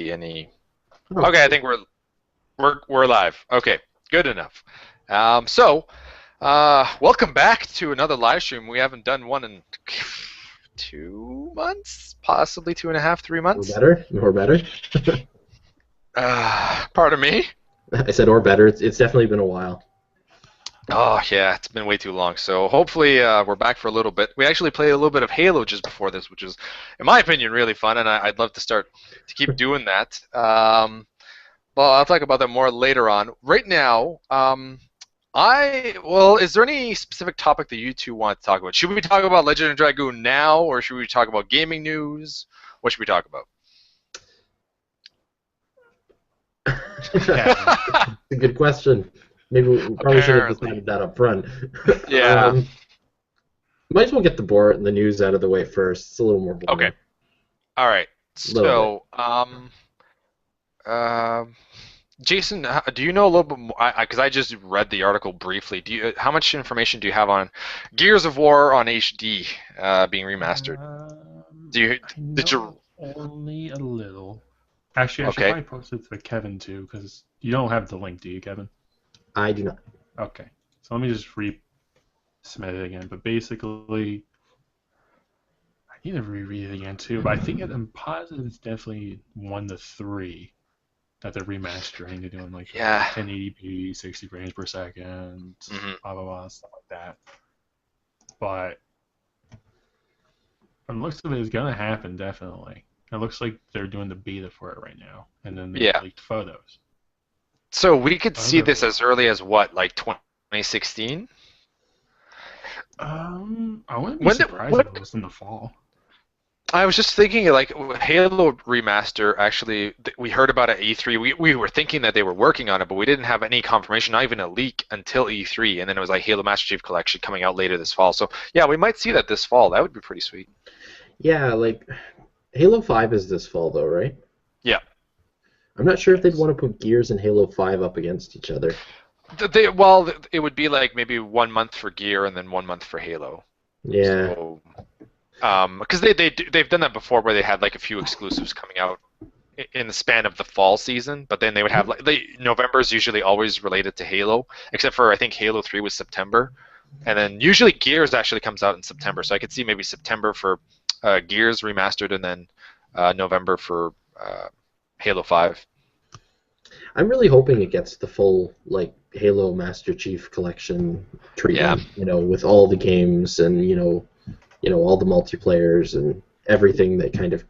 any. Oh, Okay, I think we're live. Okay, good enough. So, welcome back to another live stream. We haven't done one in 2 months, possibly 2.5, 3 or months. better, or better. Pardon me. I said or better. It's definitely been a while. Oh yeah, it's been way too long. So hopefully we're back for a little bit. We actually played a little bit of Halo just before this, which is, in my opinion, really fun, and I'd love to start to keep doing that. Well, I'll talk about that more later on. Right now, is there any specific topic that you two want to talk about? Should we talk about Legend of Dragoon now, or should we talk about gaming news? What should we talk about? Yeah, it's a good question. Maybe we probably should have Apparently. decided that up front. Yeah. Might as well get the news out of the way first. It's a little more Okay. boring. All right. A little bit. So, um, Jason, do you know a little bit more? Because I just read the article briefly. How much information do you have on Gears of War on HD being remastered? Do you I did you? know only a little. Actually, I should Okay. probably post it to Kevin too, because you don't have the link, do you, Kevin? I do not. Okay. So let me just submit it again. But basically, I need to reread it again too. But I think I'm positive it's definitely 1 to 3 that they're remastering. They're doing like Yeah. 1080p, 60 frames per second, Hmm. blah blah blah, stuff like that. But from the looks of it, it's gonna happen definitely. It looks like they're doing the beta for it right now, and then they Yeah. leaked photos. So we could see Other, this as early as what, like 2016? I wouldn't be When did surprised if what? it was in the fall. I was just thinking, like Halo remaster. Actually, we heard about it at E3. We were thinking that they were working on it, but we didn't have any confirmation, not even a leak, until E3. And then it was like Halo Master Chief Collection coming out later this fall. So yeah, we might see that this fall. That would be pretty sweet. Yeah, like Halo 5 is this fall though, right? Yeah. I'm not sure if they'd Yes. want to put Gears and Halo 5 up against each other. Well, it would be like maybe 1 month for Gear and then 1 month for Halo. Yeah. So, because they've done that before, where they had like a few exclusives coming out in the span of the fall season, but then they would have like November is usually always related to Halo, except for I think Halo 3 was September, and then usually Gears actually comes out in September. So I could see maybe September for Gears remastered, and then November for Halo 5. I'm really hoping it gets the full like Halo Master Chief Collection Yeah. treatment, with all the games and all the multiplayers and everything that kind of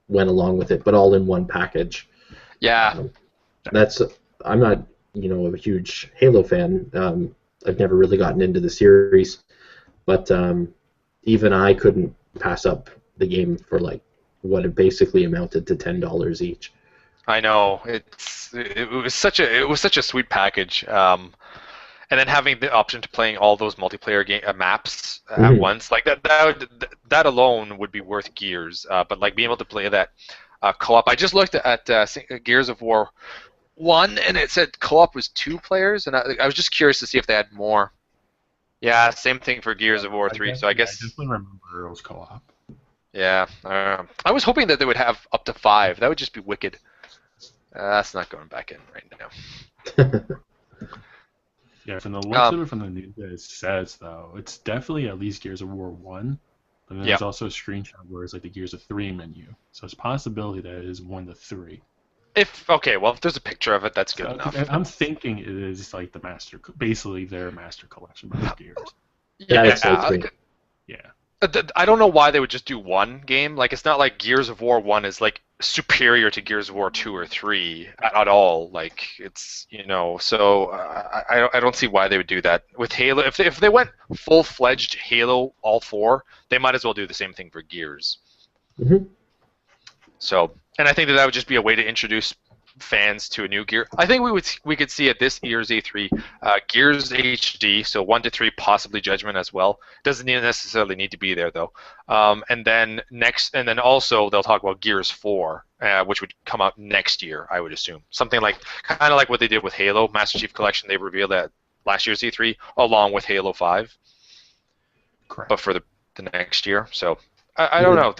went along with it, but all in one package. Yeah. That's I'm not a huge Halo fan. I've never really gotten into the series, but even I couldn't pass up the game for like what it basically amounted to $10 each. I know it was such a sweet package, and then having the option to playing all those multiplayer maps at Mhm. once, like that alone would be worth Gears. But like being able to play that co-op, I just looked at Gears of War 1, and it said co-op was 2 players, and I was just curious to see if they had more. Yeah, same thing for Gears of War 3. So I I guess definitely remember it was co-op. yeah, I was hoping that they would have up to 5. That would just be wicked. That's not going back in right now. Yeah, from the looks of Um, it, from the news that it says though, it's definitely at least Gears of War 1. But then yeah. there's also a screenshot where it's like the Gears of 3 menu. So it's a possibility that it is 1 to 3. If there's a picture of it, that's good So enough. I'm thinking it is like basically their master collection of Gears. That Yeah, excites me. Yeah. I don't know why they would just do one game. Like, it's not like Gears of War 1 is like superior to Gears of War 2 or 3 at all. Like, it's so I don't see why they would do that with Halo. If they went full-fledged Halo all 4, they might as well do the same thing for Gears. Mhm. So, and I think that would just be a way to introduce fans to a new Gear. I think we could see at this year's E3 Gears HD, so 1 to 3, possibly Judgment as well. Doesn't necessarily need to be there though. And then also they'll talk about Gears 4, which would come out next year, I would assume. Something like kind of like what they did with Halo Master Chief Collection. They revealed that last year's E3 along with Halo 5, Correct. but for the next year. So I don't know.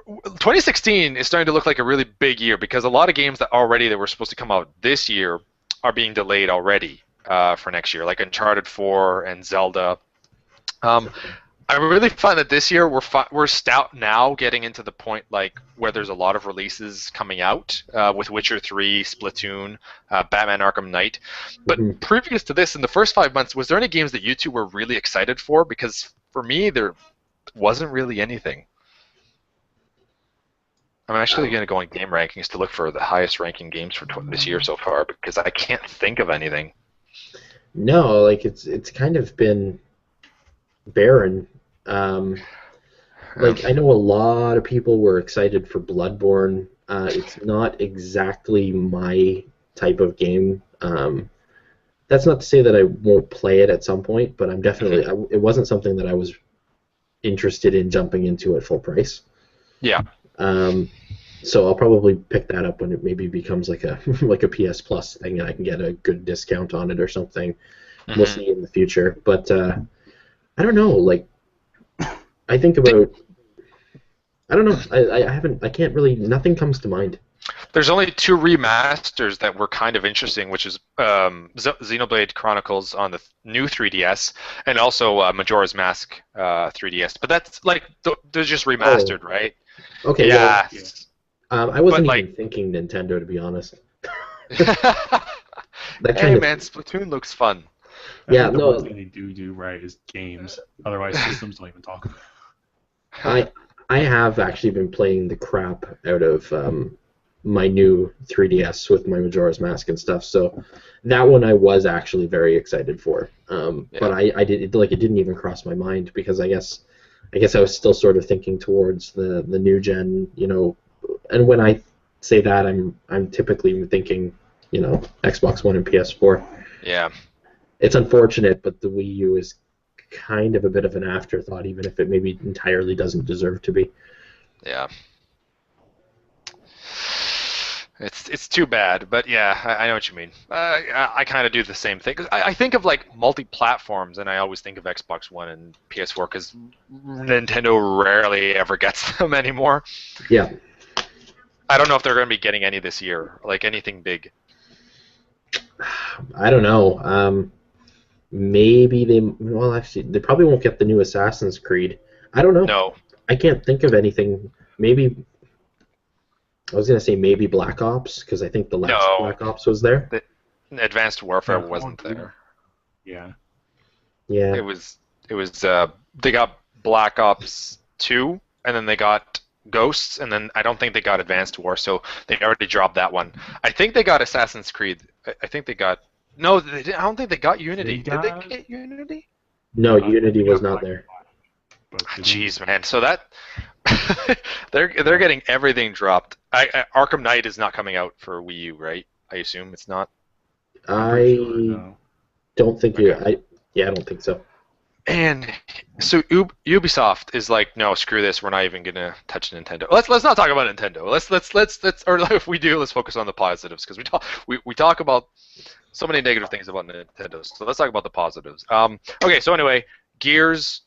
2016 is starting to look like a really big year because a lot of games that were supposed to come out this year are being delayed already for next year, like Uncharted 4 and Zelda. I really find that this year we're stout now, getting into the point like where there's a lot of releases coming out with Witcher 3, Splatoon, Batman: Arkham Knight. But previous to this, in the first 5 months, was there any games that you two were really excited for? Because for me, there wasn't really anything. I'm actually going to go on game rankings to look for the highest ranking games for this year so far because I can't think of anything. No, like it's kind of been barren. Like I know a lot of people were excited for Bloodborne. It's not exactly my type of game. That's not to say that I won't play it at some point, but I'm definitely it wasn't something that I was interested in jumping into at full price. Yeah. So I'll probably pick that up when it maybe becomes like a like a PS Plus thing, and I can get a good discount on it or something. We'll see in the future, but I don't know. Like, I think about. I don't know. I can't really. Nothing comes to mind. There's only 2 remasters that were kind of interesting, which is Xenoblade Chronicles on the new 3DS, and also Majora's Mask 3DS. But that's like they're just remastered, right? Okay. Yeah. Well, I wasn't even thinking Nintendo, to be honest. Hey man, Splatoon looks fun. I think the one thing they do right is games. Otherwise, systems don't even talk about it. I have actually been playing the crap out of my new 3DS with my Majora's Mask and stuff. So that one I was actually very excited for. But I did it didn't even cross my mind because I guess I was still sort of thinking towards the new gen, you know. And when I say that, I'm typically thinking, you know, Xbox One and PS4. Yeah. It's unfortunate, but the Wii U is kind of a bit of an afterthought, even if it maybe entirely doesn't deserve to be. Yeah. It's too bad, but yeah, I know what you mean. I kind of do the same thing. I think of like multi-platforms, and I always think of Xbox One and PS4 because Nintendo rarely ever gets them anymore. Yeah. I don't know if they're going to be getting any this year, like anything big. I don't know. Maybe actually, they probably won't get the new Assassin's Creed. I don't know. No. I can't think of anything. Maybe, I was going to say maybe Black Ops, because I think the last Black Ops was there. The Advanced Warfare wasn't there. Yeah. Yeah. It was they got Black Ops 2, and then they got Ghosts, and then I don't think they got Advanced War, so they already dropped that one. I think they got Assassin's Creed. I think they got... No, I don't think they got Unity. Did they get Unity? No, Unity was not there. Jeez, man. So that... they're getting everything dropped. Arkham Knight is not coming out for Wii U, right? I assume it's not. Don't think I don't think so. And so Ubisoft is like, no, screw this. We're not even gonna touch Nintendo. Let's not talk about Nintendo. Let's or if we do, let's focus on the positives because we talk about so many negative things about Nintendo. So let's talk about the positives. Okay, so anyway, Gears.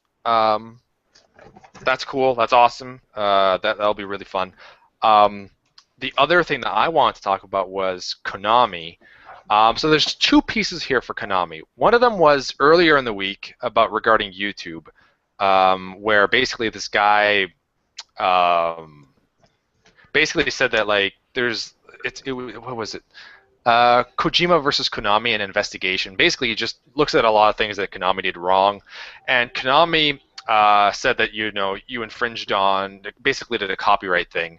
That's cool. That's awesome. That'll be really fun. The other thing that I wanted to talk about was Konami. So there's 2 pieces here for Konami. One of them was earlier in the week regarding YouTube, where basically this guy basically said that like what was it? Kojima versus Konami, an investigation. Basically, he just looks at a lot of things that Konami did wrong, and Konami said that you infringed on, basically did a copyright thing.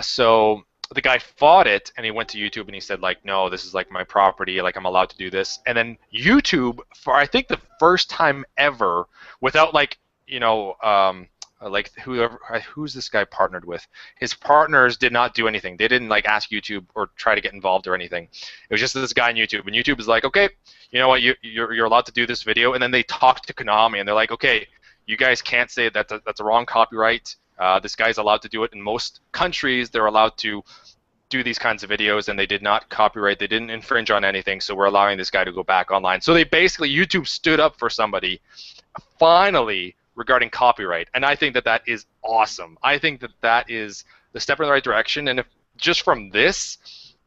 So the guy fought it, and he went to YouTube and he said like, no, this is like my property, like I'm allowed to do this. And then YouTube, for I think the first time ever, without like like who's this guy partnered with? His partners did not do anything. They didn't like ask YouTube or try to get involved or anything. It was just this guy on YouTube, and YouTube is like, okay, you know what, you're allowed to do this video. And then they talked to Konami, and they're like, okay, you guys can't say that's a wrong copyright. This guy's allowed to do it. In most countries, they're allowed to do these kinds of videos, and they did not copyright. They didn't infringe on anything, so we're allowing this guy to go back online. So they basically, YouTube stood up for somebody, finally regarding copyright, and I think that that is awesome. I think that that is the step in the right direction, and if just from this,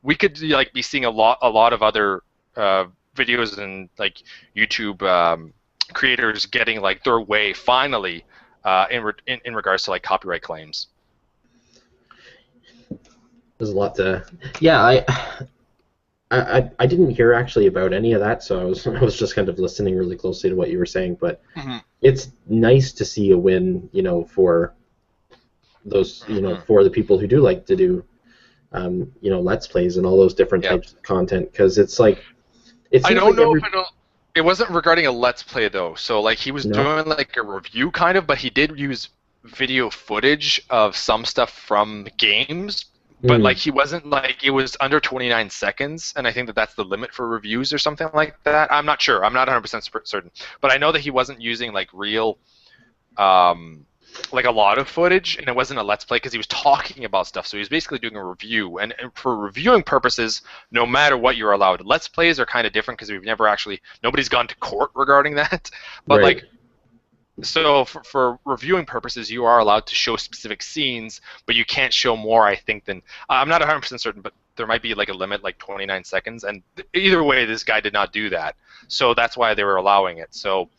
we could like be seeing a lot of other videos and like YouTube creators getting like their way finally in regards to like copyright claims. There's a lot to. Yeah, I didn't hear actually about any of that, so I was just kind of listening really closely to what you were saying. But it's nice to see a win, you know, for those, you know, for the people who do like to do, you know, Let's Plays and all those different types of content, because it's like. I don't know if it wasn't regarding a Let's Play though. So like he was doing like a review kind of, but he did use video footage of some stuff from games. But like he wasn't like, it was under 29 seconds, and I think that that's the limit for reviews or something like that. I'm not sure. I'm not 100% certain. But I know that he wasn't using like real, like a lot of footage, and it wasn't a Let's Play because he was talking about stuff. So he was basically doing a review. And for reviewing purposes, no matter what you're allowed. Let's Plays are kind of different because we've never actually, nobody's gone to court regarding that. But like, so for reviewing purposes, you are allowed to show specific scenes, but you can't show more, I think, than... I'm not 100% certain, but there might be like a limit, like 29 seconds. And either way, this guy did not do that. So that's why they were allowing it. So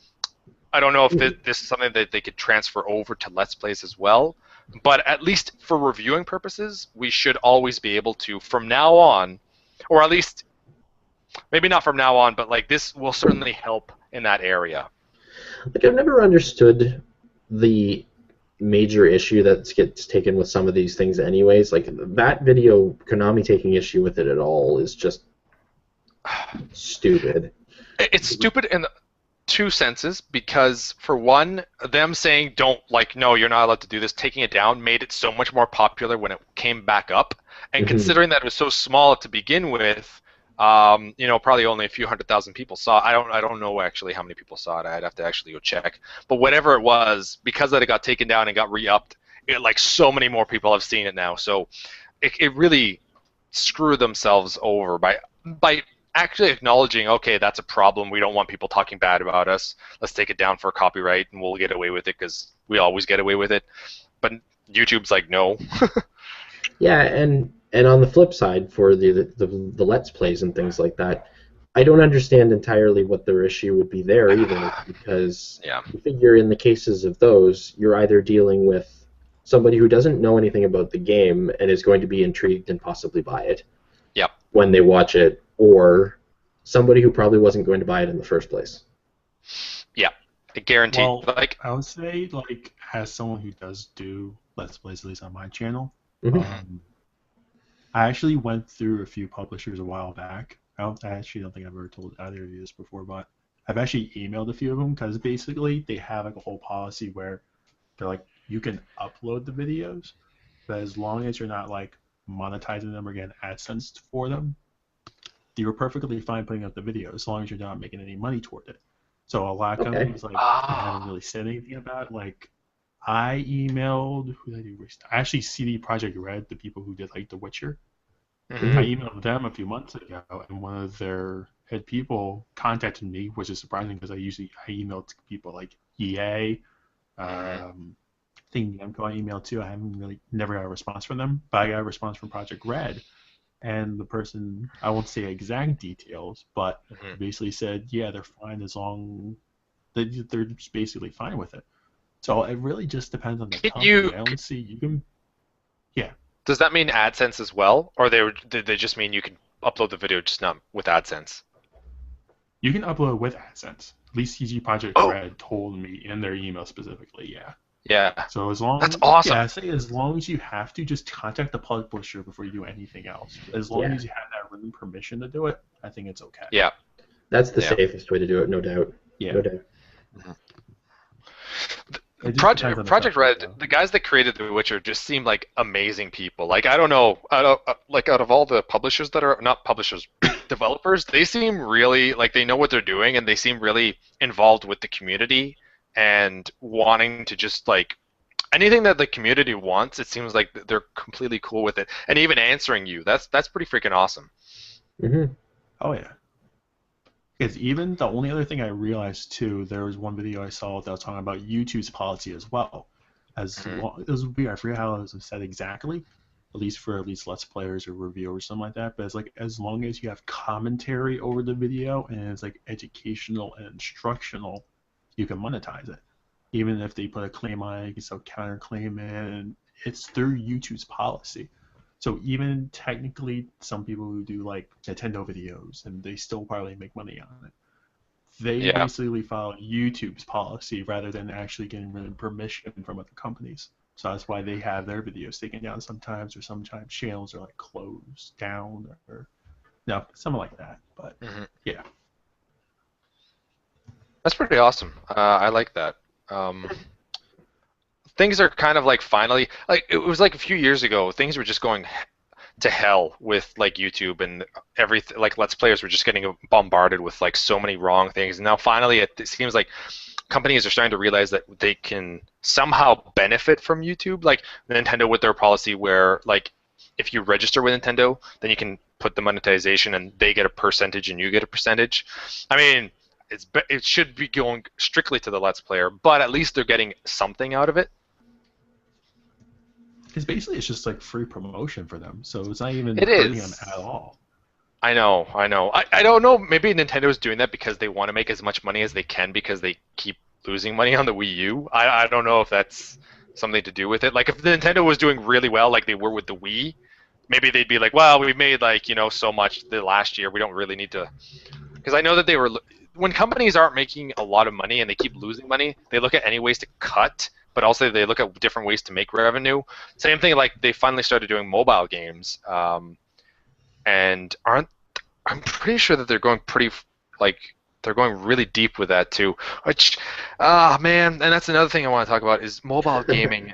I don't know if this is something that they could transfer over to Let's Plays as well. But at least for reviewing purposes, we should always be able to, from now on, or at least maybe not from now on, but like this will certainly help in that area. Like, I've never understood the major issue that gets taken with some of these things anyways. Like, that video, Konami taking issue with it at all is just stupid. It's stupid in two senses, because, for one, them saying, don't, like, no, you're not allowed to do this, taking it down, made it so much more popular when it came back up. And considering that it was so small to begin with, you know, probably only a few 100,000 people saw it. I don't know actually how many people saw it. I'd have to actually go check. But whatever it was, because that it got taken down and got re-upped, like so many more people have seen it now. So it really screwed themselves over by actually acknowledging, okay, that's a problem. We don't want people talking bad about us. Let's take it down for copyright, and we'll get away with it because we always get away with it. But YouTube's like, no. Yeah, and on the flip side, for the Let's Plays and things like that, I don't understand entirely what their issue would be there either, because you figure in the cases of those, you're either dealing with somebody who doesn't know anything about the game and is going to be intrigued and possibly buy it when they watch it, or somebody who probably wasn't going to buy it in the first place. Yeah, guaranteed. Well, like, I would say, like, as someone who does do Let's Plays, at least on my channel, I actually went through a few publishers a while back. I actually don't think I've ever told either of you this before, but I've actually emailed a few of them, because basically they have like a whole policy where they're like, you can upload the videos, but as long as you're not like monetizing them or getting AdSense for them, you're perfectly fine putting up the video as long as you're not making any money toward it. So a lot of companies like they haven't really said anything about it. Like, I emailed, who did I do recently? I actually CD Projekt Red, the people who did like The Witcher. I emailed them a few months ago, and one of their head people contacted me, which is surprising because I emailed to people like EA, I think Namco I emailed too. I haven't really never got a response from them, but I got a response from Project Red, and the person, I won't say exact details, but basically said, yeah, they're fine as long they're just basically fine with it. So it really just depends on the company. I don't see you can. Yeah. Does that mean AdSense as well, or did they just mean you can upload the video just not with AdSense? You can upload with AdSense. At least CG Project Red told me in their email specifically. Yeah. Yeah. So as long that's awesome. Yeah, I say as long as you have to, just contact the publisher before you do anything else. As long as you have that written permission to do it, I think it's okay. Yeah. That's the safest way to do it, no doubt. Yeah. No doubt. Project Red, the guys that created The Witcher just seem like amazing people. Like, I don't know, out of all the publishers that are not publishers, developers, they seem really like they know what they're doing, and they seem really involved with the community and wanting to just like anything that the community wants. It seems like they're completely cool with it, and even answering you. That's pretty freaking awesome. Oh yeah. Because even the only other thing I realized too, there was one video I saw that was talking about YouTube's policy as well. It was weird. I forget how it was said exactly, at least Let's Players or reviewers or something like that. But it's like as long as you have commentary over the video and it's like educational and instructional, you can monetize it. Even if they put a claim on it, you can still counterclaim it, and it's through YouTube's policy. So even technically, some people who do like Nintendo videos and they still probably make money on it, they basically follow YouTube's policy rather than actually getting permission from other companies. So that's why they have their videos taken down sometimes, or sometimes channels are like closed down, or no, something like that. But yeah, that's pretty awesome. I like that. Things are kind of like finally, like it was like a few years ago, things were just going to hell with like YouTube and everything. Like Let's Players were just getting bombarded with like so many wrong things, and now finally it seems like companies are starting to realize that they can somehow benefit from YouTube. Like Nintendo with their policy where like if you register with Nintendo, then you can put the monetization and they get a percentage and you get a percentage. I mean, it should be going strictly to the Let's Player, but at least they're getting something out of it. because basically it's just like free promotion for them, so it's not even It hurting is. them at all. I know. I don't know. Maybe Nintendo's doing that because they want to make as much money as they can because they keep losing money on the Wii U. I don't know if that's something to do with it. Like if Nintendo was doing really well, like they were with the Wii, maybe they'd be like, well, we made like so much the last year. We don't really need to. Because I know that they were. When companies aren't making a lot of money and they keep losing money, they look at any ways to cut, but also they look at different ways to make revenue. Same thing, like they finally started doing mobile games, and I'm pretty sure that they're going they're going really deep with that too. Which, man, and that's another thing I want to talk about is mobile gaming.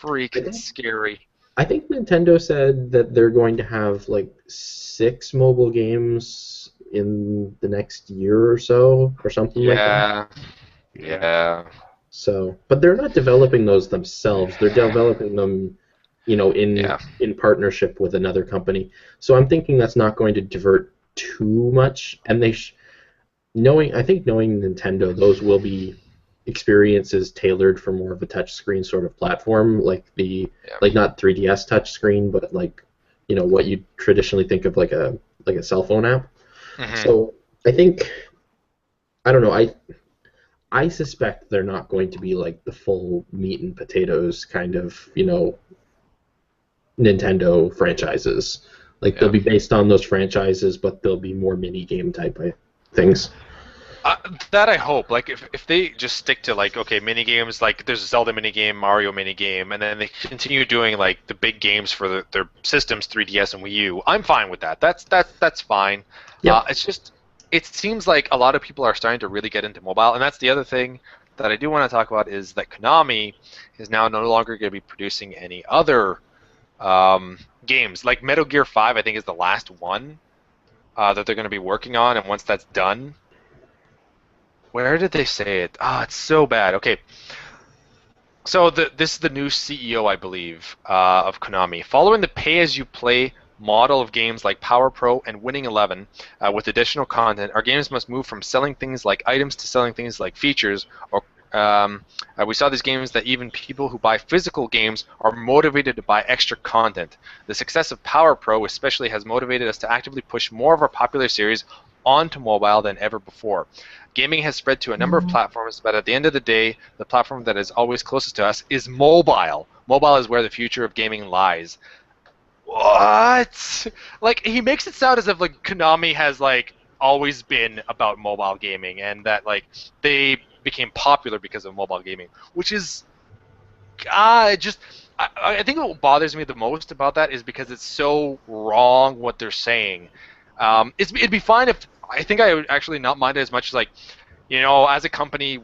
Freaking scary. I think Nintendo said that they're going to have like 6 mobile games in the next year or so, or something like that. Yeah. So, but they're not developing those themselves. They're developing them, in partnership with another company. So I'm thinking that's not going to divert too much. And I think knowing Nintendo, those will be experiences tailored for more of a touchscreen sort of platform, like like not 3DS touchscreen, but like what you traditionally think of like a cell phone app. So I think, I don't know, I suspect they're not going to be like the full meat and potatoes kind of Nintendo franchises. Like they'll be based on those franchises, but they'll be more mini game type of things. That I hope. Like if they just stick to like mini games, like there's a Zelda mini game, Mario mini game, and then they continue doing like the big games for their systems, 3DS and Wii U. I'm fine with that. That's fine. Yep. It's just it seems like a lot of people are starting to really get into mobile, and that's the other thing that I do want to talk about is that Konami is now no longer going to be producing any other games. Like Metal Gear 5, I think is the last one that they're going to be working on, and once that's done. Where did they say it? It's so bad. Okay. So this is the new CEO, I believe, of Konami. Following the pay-as-you-play model of games like Power Pro and Winning 11, with additional content, our games must move from selling things like items to selling things like features. Or we saw these games that even people who buy physical games are motivated to buy extra content. The success of Power Pro especially has motivated us to actively push more of our popular series onto mobile than ever before. Gaming has spread to a number of platforms, but at the end of the day, the platform that is always closest to us is mobile. Mobile is where the future of gaming lies. What? Like, he makes it sound as if like Konami has like always been about mobile gaming and that like they became popular because of mobile gaming, which is I think what bothers me the most about that is because it's so wrong what they're saying. It'd be fine if I think I would actually not mind it as much as like, as a company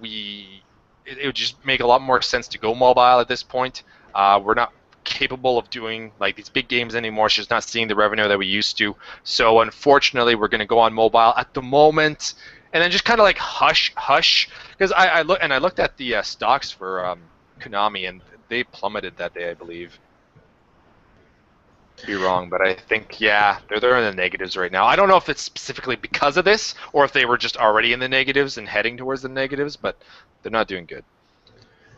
it would just make a lot more sense to go mobile at this point. We're not capable of doing like these big games anymore. She's not seeing the revenue that we used to. So unfortunately, we're going to go on mobile at the moment, and then just kind of like hush. Because I looked at the stocks for Konami, and they plummeted that day, I believe. be wrong, but I think they're in the negatives right now. I don't know if it's specifically because of this or if they were just already in the negatives and heading towards the negatives, but they're not doing good.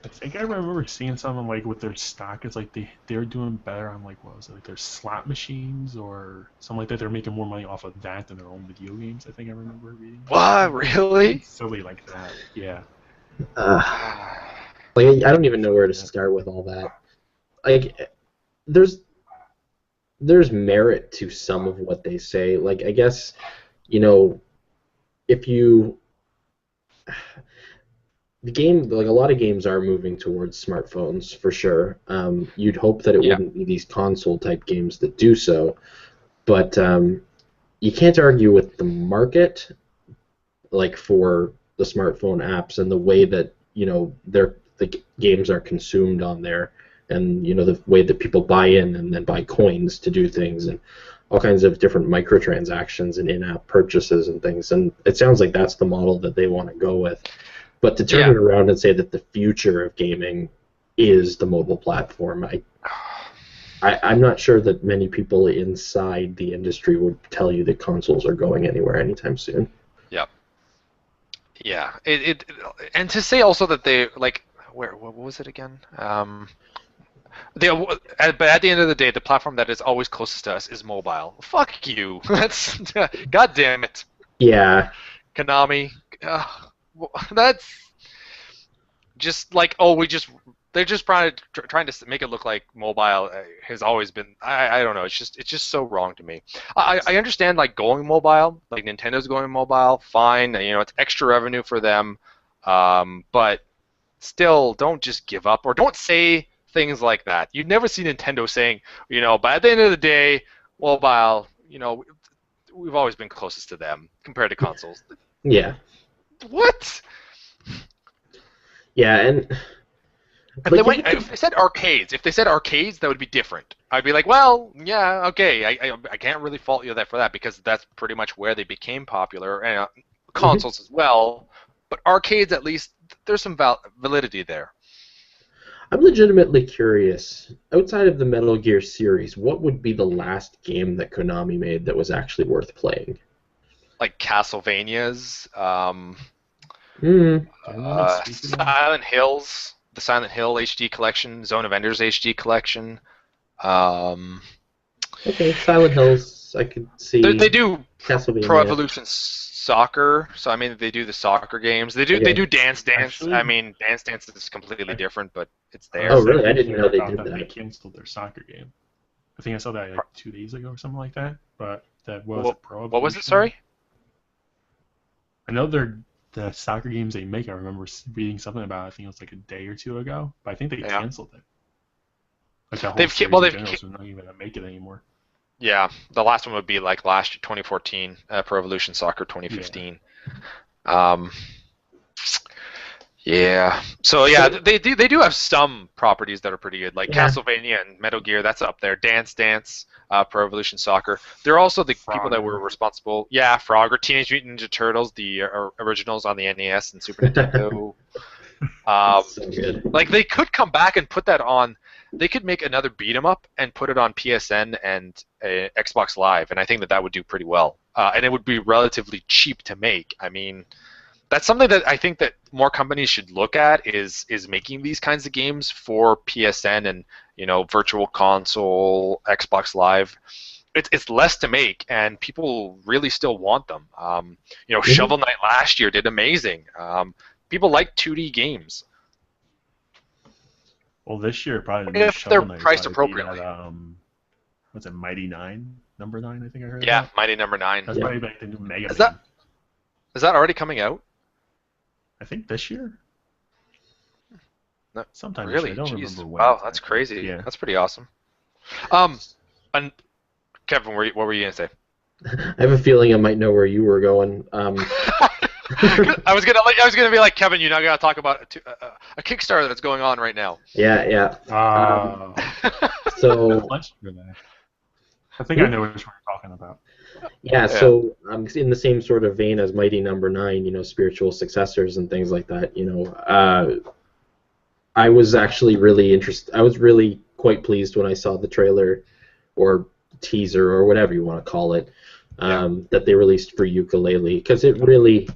I think I remember seeing something like with their stock. It's like they're doing better on like what was it, like their slot machines or something like that. They're making more money off of that than their own video games. I think I remember reading. What, really? Silly like that. Yeah. Like I don't even know where to start with all that. Like there's merit to some of what they say. Like I guess, if you like a lot of games are moving towards smartphones for sure. You'd hope that it wouldn't be these console type games that do so, but you can't argue with the market, like for the smartphone apps and the way that the games are consumed on there, and the way that people buy in and then buy coins to do things and all kinds of different microtransactions and in-app purchases and things. And it sounds like that's the model that they want to go with. But to turn it around and say that the future of gaming is the mobile platform, I'm not sure that many people inside the industry would tell you that consoles are going anywhere anytime soon. Yep. Yeah. And to say also that they what was it again? But at the end of the day, the platform that is always closest to us is mobile. Fuck you. That's God damn it. Yeah. Konami. That's just like they're just trying to make it look like mobile has always been. I don't know. It's just so wrong to me. I understand like going mobile, like Nintendo's going mobile, fine. It's extra revenue for them, but still, don't just give up or don't say things like that. You'd never see Nintendo saying, but at the end of the day, mobile, we've always been closest to them compared to consoles. Yeah. What? Yeah, and if they said arcades, that would be different. I'd be like, well, yeah, okay, I can't really fault you for that because that's pretty much where they became popular, and consoles as well. But arcades, at least, there's some validity there. I'm legitimately curious. Outside of the Metal Gear series, what would be the last game that Konami made that was actually worth playing? Like Castlevanias, Silent Hills, the Silent Hill HD collection, Zone of Enders HD collection. Okay, Silent Hills, I could see. They do Castlevania. Pro Evolution Soccer, so I mean they do the soccer games. They do Dance Dance. Actually, I mean Dance Dance is completely different, but it's there. Oh really? I didn't know they did They that. canceled their soccer game. I think I saw that like 2 days ago or something like that. But that was Pro Evolution. What was it? Sorry. I know the soccer games they make. I remember reading something about. I think it was like a day or two ago. But I think they canceled it. Like the whole series in general, so they're not even gonna make it anymore. Yeah, the last one would be like last year, 2014, Pro Evolution Soccer 2015. Yeah. So yeah, they do have some properties that are pretty good, like Castlevania and Metal Gear. That's up there. Dance Dance, Pro Evolution Soccer. They're also the people that were responsible. Yeah, Frogger, Teenage Mutant Ninja Turtles, the originals on the NES and Super Nintendo. So good. Like they could come back and put that on. They could make another beat 'em up and put it on PSN and Xbox Live, and I think that would do pretty well. And it would be relatively cheap to make. I mean, that's something that I think that more companies should look at is making these kinds of games for PSN and Virtual Console, Xbox Live. It's less to make, and people really still want them. Shovel Knight last year did amazing. People like 2D games. Well, this year probably if they're priced appropriately. What's it, Mighty 9? Number 9, I think I heard. Yeah, that. Mighty Number 9. That's probably like the new Mega Is Man. that already coming out? I think this year. No, sometime really? this year. I don't Jeez. remember when. Wow, that's crazy. Yeah. That's pretty awesome. And Kevin, what were you gonna say? I have a feeling I might know where you were going. I was gonna be like, Kevin, you're not gonna talk about a Kickstarter that's going on right now. Yeah. So I think I know what you're talking about. Yeah, so in the same sort of vein as Mighty Number 9, spiritual successors and things like that. I was actually really interested. I was really quite pleased when I saw the trailer or teaser or whatever you want to call it, that they released for ukulele, because it really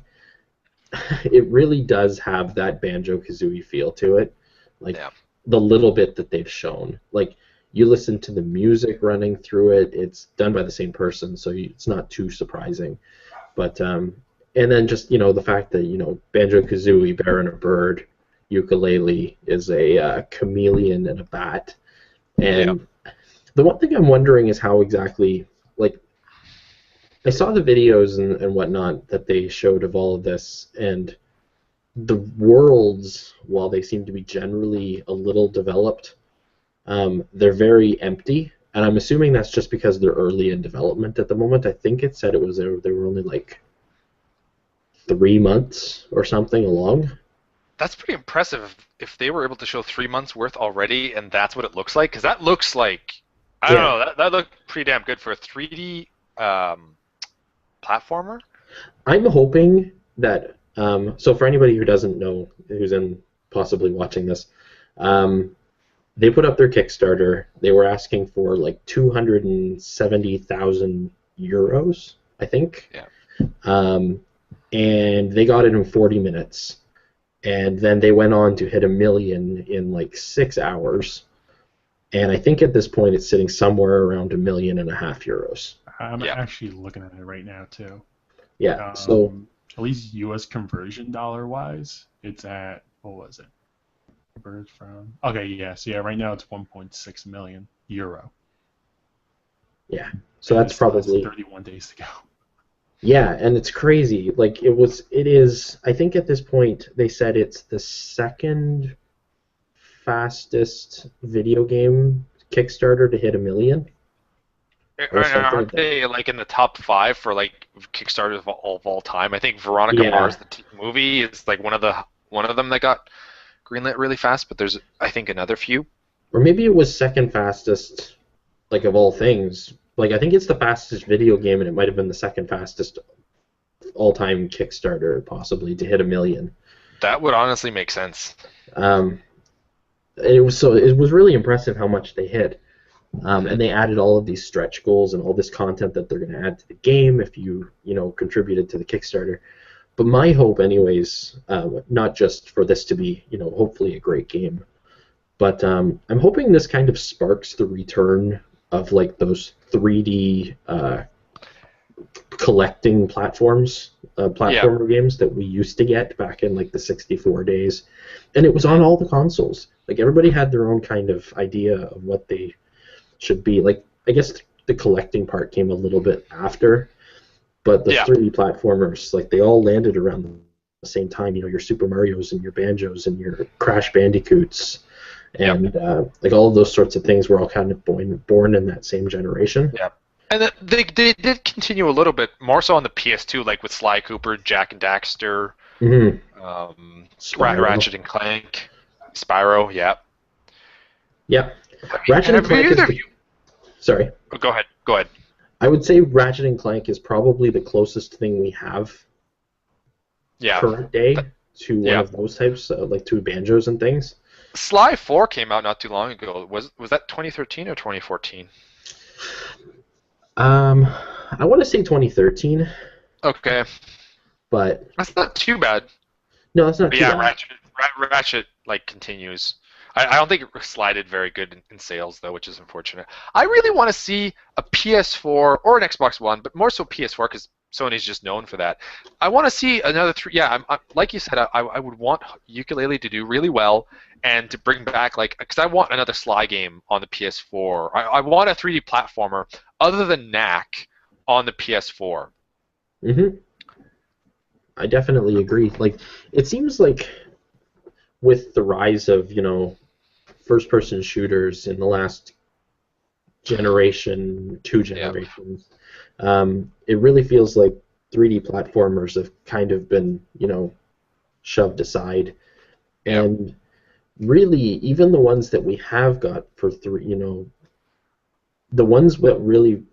does have that Banjo-Kazooie feel to it. Like the little bit that they've shown, like you listen to the music running through it, it's done by the same person, so it's not too surprising. But and then just the fact that Banjo-Kazooie, bear and a bird, ukulele is a chameleon and a bat, and the one thing I'm wondering is how exactly, like, I saw the videos and whatnot that they showed of all of this, and the worlds, while they seem to be generally a little developed, they're very empty, and I'm assuming that's just because they're early in development at the moment. I think it said they were only like 3 months or something along. That's pretty impressive if they were able to show 3 months worth already, and that's what it looks like, because that looks like, I don't know, that looked pretty damn good for a 3D platformer. I'm hoping that, so for anybody who doesn't know, who's possibly watching this, they put up their Kickstarter. They were asking for like 270,000 euros, I think. Yeah. And they got it in 40 minutes. And then they went on to hit 1 million in like 6 hours. And I think at this point it's sitting somewhere around €1.5 million. I'm actually looking at it right now too. Yeah. So at least U.S. conversion dollar-wise, it's at, what was it? From right now it's 1.6 million euro. Yeah, so that's probably 31 days to go. Yeah, and it's crazy. Like it is. I think at this point they said it's the second fastest video game Kickstarter to hit 1 million. Aren't they like in the top 5 for like Kickstarters of all time? I think Veronica Mars, the movie, is like one of them that got greenlit really fast, but there's, I think, another few. Or maybe it was second fastest, like, of all things. Like, I think it's the fastest video game, and it might have been the second fastest all-time Kickstarter, possibly, to hit 1 million. That would honestly make sense. It was really impressive how much they hit. And they added all of these stretch goals and all this content that they're going to add to the game if you contributed to the Kickstarter. But my hope, anyways, not just for this to be, hopefully a great game, but I'm hoping this kind of sparks the return of like those 3D collecting platformer games that we used to get back in like the 64 days, and it was on all the consoles. Like everybody had their own kind of idea of what they should be. Like I guess the collecting part came a little bit after. But the 3D platformers, like they all landed around the same time. Your Super Marios and your Banjos and your Crash Bandicoots, and like all of those sorts of things were all kind of born in that same generation. Yeah, and they did continue a little bit more so on the PS2, like with Sly Cooper, Jak and Daxter, Ratchet and Clank, Spyro. Yeah. Ratchet and Clank. Sorry. Oh, go ahead. I would say Ratchet and Clank is probably the closest thing we have current day to one of those types, like to Banjos and things. Sly 4 came out not too long ago. Was that 2013 or 2014? I want to say 2013. Okay. But that's not too bad. No, that's not too bad. Ratchet like continues. I don't think it slided very good in sales, though, which is unfortunate. I really want to see a PS4 or an Xbox One, but more so PS4 because Sony's just known for that. I want to see another 3. Yeah, I'm like you said, I would want Yooka-Laylee to do really well and to bring back, like, because I want another Sly game on the PS4. I want a 3D platformer other than Knack on the PS4. Mm-hmm. I definitely agree. Like, it seems like with the rise of, first-person shooters in the last generation, 2 generations, it really feels like 3D platformers have kind of been, shoved aside. And really, even the ones that we have got for the ones that really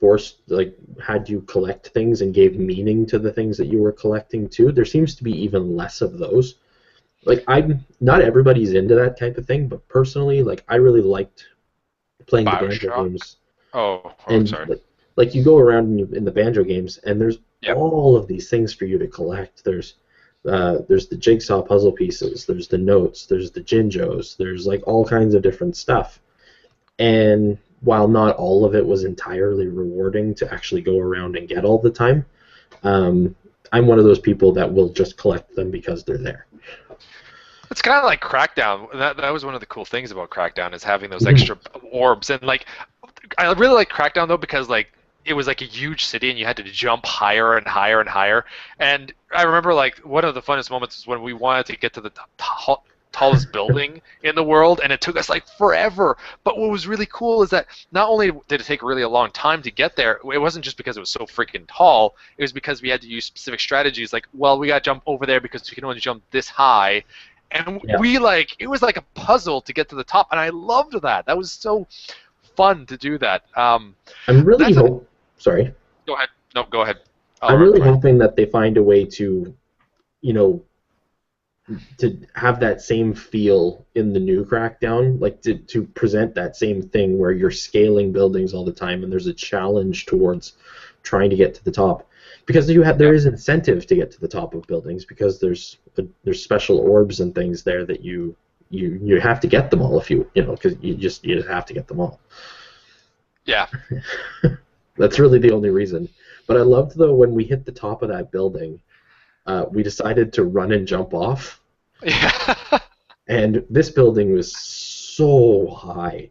had you collect things and gave meaning to the things that you were collecting too, there seems to be even less of those. Like, not everybody's into that type of thing, but personally, like, I really liked playing the Banjo games. Oh, And sorry. like you go around in the Banjo games, and there's Yep. all of these things for you to collect. There's the jigsaw puzzle pieces. There's the notes. There's the Jinjos. There's like all kinds of different stuff. And while not all of it was entirely rewarding to actually go around and get all the time, I'm one of those people that will just collect them because they're there. It's kind of like Crackdown. That was one of the cool things about Crackdown is having those extra orbs. And like, I really like Crackdown though because like it was like a huge city and you had to jump higher and higher and higher. And I remember like one of the funnest moments was when we wanted to get to the tallest building in the world, and it took us like forever. But what was really cool is that not only did it take really a long time to get there, it wasn't just because it was so freaking tall, it was because we had to use specific strategies like, well, we got to jump over there because we can only jump this high. And we like, it was like a puzzle to get to the top, and I loved that. That was so fun to do that. I'm really sorry. Go ahead. No, go ahead. I'm really hoping that they find a way to, you know, to have that same feel in the new Crackdown, like to present that same thing where you're scaling buildings all the time and there's a challenge towards trying to get to the top, because there is incentive to get to the top of buildings because there's special orbs and things there that you have to get them all if you know, because you just have to get them all. Yeah. That's really the only reason. But I loved though when we hit the top of that building, we decided to run and jump off. Yeah. And this building was so high.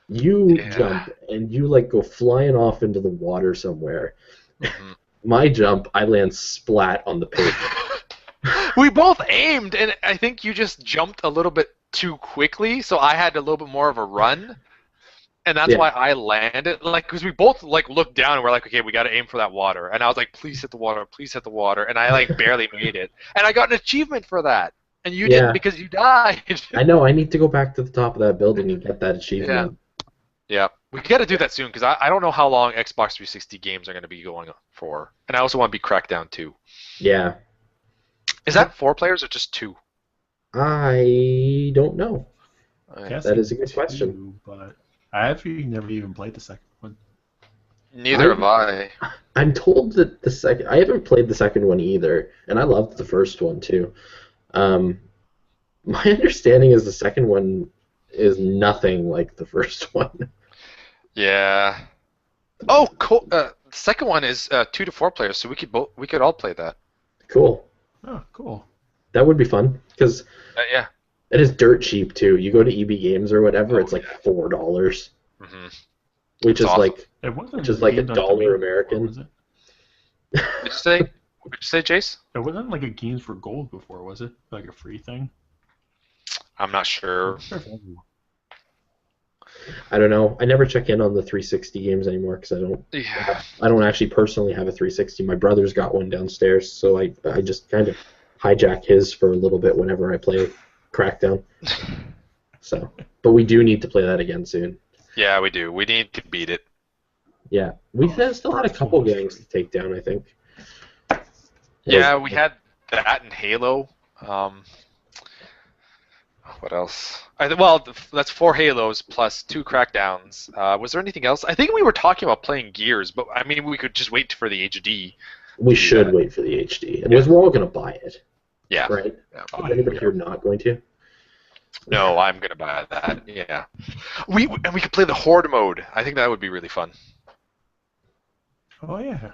You jump and you like go flying off into the water somewhere. Mm-hmm. My jump, I land splat on the pavement. We both aimed, and I think you just jumped a little bit too quickly, so I had a little bit more of a run. And that's why I landed, like, because we both like looked down and we're like, okay, we got to aim for that water. And I was like, please hit the water, please hit the water. And I like barely made it. And I got an achievement for that. And you didn't because you died. I know. I need to go back to the top of that building and get that achievement. Yeah. We got to do that soon because I don't know how long Xbox 360 games are going to be going for. And I also want to be Crackdown 2. Yeah. Is that 4 players or just 2? I don't know. That is a good question. But I actually never even played the second one. Neither have I. I'm told that I haven't played the second one either, and I loved the first one too. My understanding is the second one is nothing like the first one. Yeah. Oh, cool. The second one is 2 to 4 players, so we could all play that. Cool. Oh, cool. That would be fun because yeah. It is dirt cheap too. You go to EB Games or whatever, it's like $4, mm-hmm. which is awesome. like $1 American. Was it? Did you say, Jace? It wasn't like a Games for Gold before, was it? Like a free thing? I'm not sure. I don't know. I never check in on the 360 games anymore because I don't actually personally have a 360. My brother's got one downstairs, so I just kind of hijack his for a little bit whenever I play Crackdown. So, but we do need to play that again soon. Yeah, we do. We need to beat it. Yeah, we still had a couple gangs to take down, I think. Yeah, we had that in Halo. What else? That's 4 Halos plus 2 Crackdowns. Was there anything else? I think we were talking about playing Gears, but I mean, we could just wait for the HD. We should wait for the HD, and we're all going to buy it. Yeah. Right? Is anybody here not going to? No, I'm going to buy that, yeah. We could play the Horde mode. I think that would be really fun. Oh, yeah.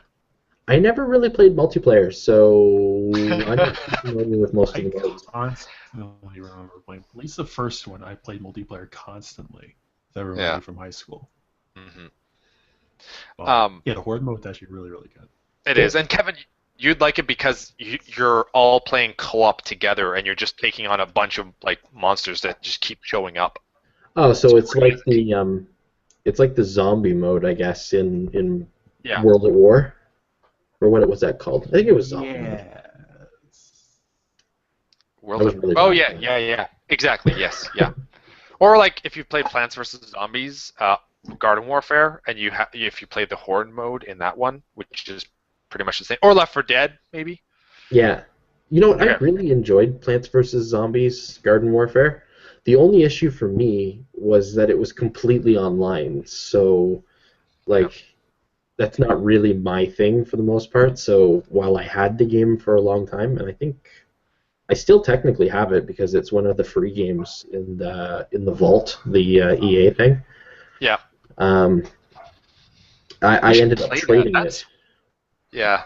I never really played multiplayer, so I'm not familiar with most of the modes. I constantly remember playing, at least the first one, I played multiplayer constantly with everybody from high school. Mm-hmm. Yeah, the Horde mode is actually really, really good. It is, and Kevin, you'd like it because you're all playing co-op together, and you're just taking on a bunch of like monsters that just keep showing up. Oh, so it's like the zombie mode, I guess, in World at War, or what was that called? I think it was zombie mode. Yeah. Exactly. Yes. Yeah. Or like if you played Plants vs Zombies, Garden Warfare, and if you played the Horde mode in that one, which is pretty much the same, or Left 4 Dead, maybe. Yeah. You know what? I really enjoyed Plants vs Zombies Garden Warfare. The only issue for me was that it was completely online, so Like, that's not really my thing for the most part. So while I had the game for a long time, and I think I still technically have it because it's one of the free games in the vault, the EA thing. Yeah. I ended up trading it. Yeah.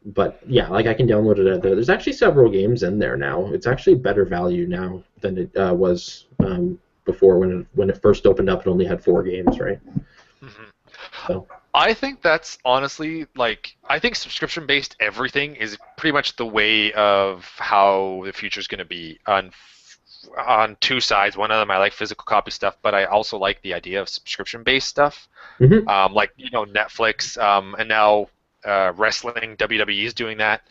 But yeah, like I can download it out there. There's actually several games in there now. It's actually better value now than it was before when it first opened up. It only had 4 games, right? Mm-hmm. So I think that's honestly I think subscription-based everything is pretty much the way of how the future is going to be on two sides. One of them, I like physical copy stuff, but I also like the idea of subscription-based stuff, like Netflix, and now wrestling. WWE is doing that,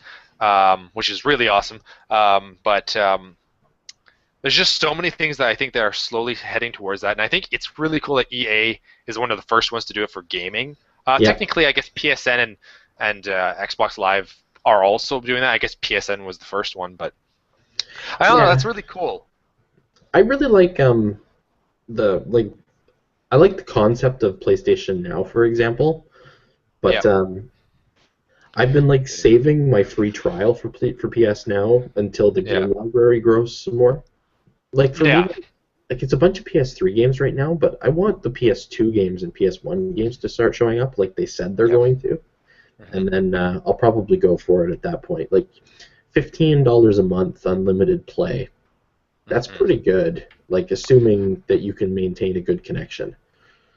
which is really awesome. But there's just so many things that I think that are slowly heading towards that, and I think it's really cool that EA is one of the first ones to do it for gaming. Technically, I guess PSN and Xbox Live are also doing that. I guess PSN was the first one, but I don't know. That's really cool. I really like I like the concept of PlayStation Now, for example, but I've been saving my free trial for PS Now until the game library grows some more. For me, it's a bunch of PS3 games right now, but I want the PS2 games and PS1 games to start showing up like they said they're going to, and then I'll probably go for it at that point. $15 a month, unlimited play. That's pretty good, assuming that you can maintain a good connection.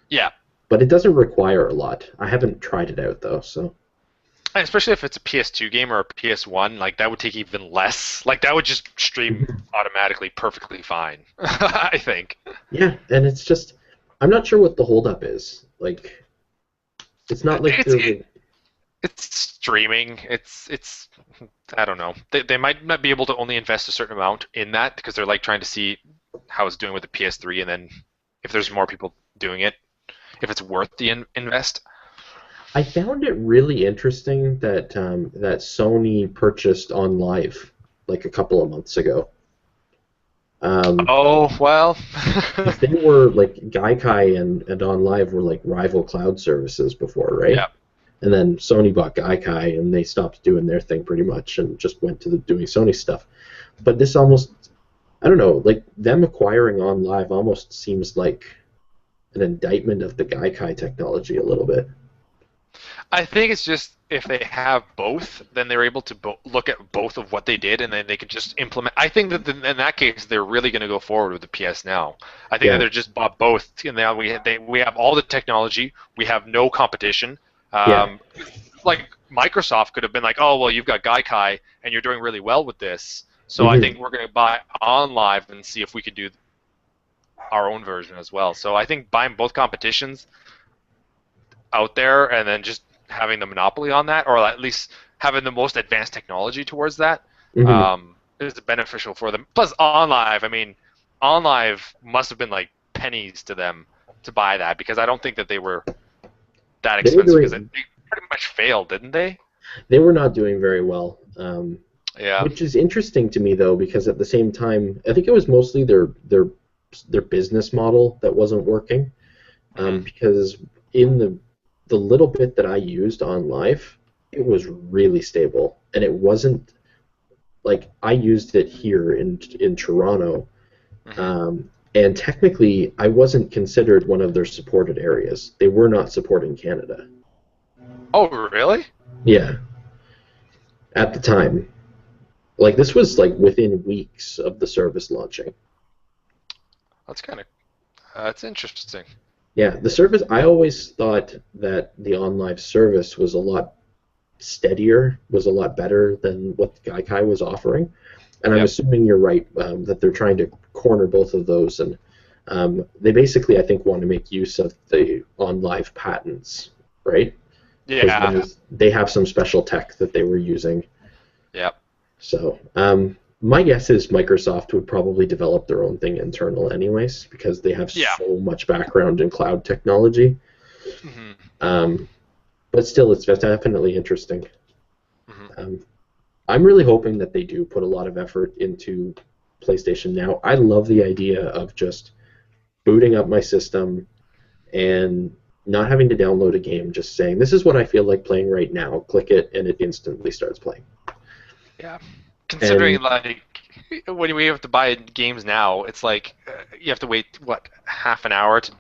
Yeah. But it doesn't require a lot. I haven't tried it out, though, so... And especially if it's a PS2 game or a PS1, that would take even less. That would just stream automatically perfectly fine, I think. Yeah, and it's just... I'm not sure what the holdup is. It's not like... It's streaming. It's I don't know. They might not be able to only invest a certain amount in that because they're trying to see how it's doing with the PS3, and then if there's more people doing it, if it's worth the invest. I found it really interesting that that Sony purchased On Live a couple of months ago. Oh well. They were Gaikai and On Live were rival cloud services before, right? Yeah. And then Sony bought Gaikai, and they stopped doing their thing pretty much and just went to doing Sony stuff. But this almost, I don't know, them acquiring On Live almost seems like an indictment of the Gaikai technology a little bit. I think it's just if they have both, then they're able to look at both of what they did, and then they can just implement. I think that in that case, they're really going to go forward with the PS Now. I think that they're just bought both, and now we have all the technology. We have no competition. Microsoft could have been oh, well, you've got Gaikai, and you're doing really well with this, so I think we're going to buy On Live and see if we can do our own version as well. So I think buying both competitions out there and then just having the monopoly on that, or at least having the most advanced technology towards that, is beneficial for them. Plus, On Live must have been pennies to them to buy that, because I don't think that they were that expensive, because they pretty much failed, didn't they? They were not doing very well. Yeah. Which is interesting to me, though, because at the same time, I think it was mostly their business model that wasn't working. Because in the little bit that I used On Live, it was really stable, and it wasn't I used it here in Toronto, and technically I wasn't considered one of their supported areas. They were not supporting Canada. Oh, really? Yeah. At the time. This was within weeks of the service launching. That's that's interesting. Yeah, the service, I always thought that the On Live service was a lot steadier, was a lot better than what Gaikai was offering. And I'm assuming you're right, that they're trying to corner both of those. And they basically, I think, want to make use of the On Live patents, right? Yeah. They have some special tech that they were using. Yep. So, my guess is Microsoft would probably develop their own thing internal anyways, because they have so much background in cloud technology. But still, it's definitely interesting. I'm really hoping that they do put a lot of effort into PlayStation Now. I love the idea of just booting up my system and not having to download a game, just saying, this is what I feel like playing right now, click it, and it instantly starts playing. Yeah. Considering, And like, when we have to buy games now, it's like you have to wait, what, half an hour to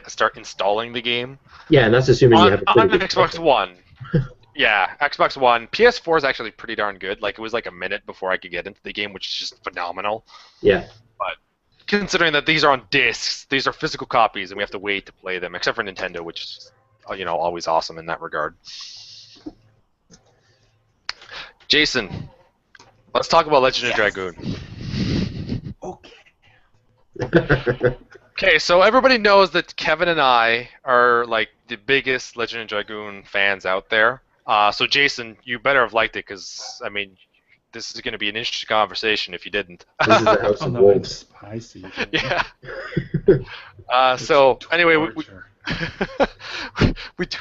start installing the game? yeah, and that's assuming you have a On pretty good Xbox connection. One. Yeah, Xbox One. PS4 is actually pretty darn good. Like, it was like a minute before I could get into the game, which is just phenomenal. Yeah. But considering that these are on discs, these are physical copies, and we have to wait to play them, except for Nintendo, which is, always awesome in that regard. Jason, let's talk about Legend of Dragoon. Okay. Okay, so everybody knows that Kevin and I are like the biggest Legend of Dragoon fans out there. So Jason, you better have liked it, because I mean, this is going to be an interesting conversation if you didn't. This is the House Oh of no, Wolves. it's spicy. Yeah. So anyway, Torture.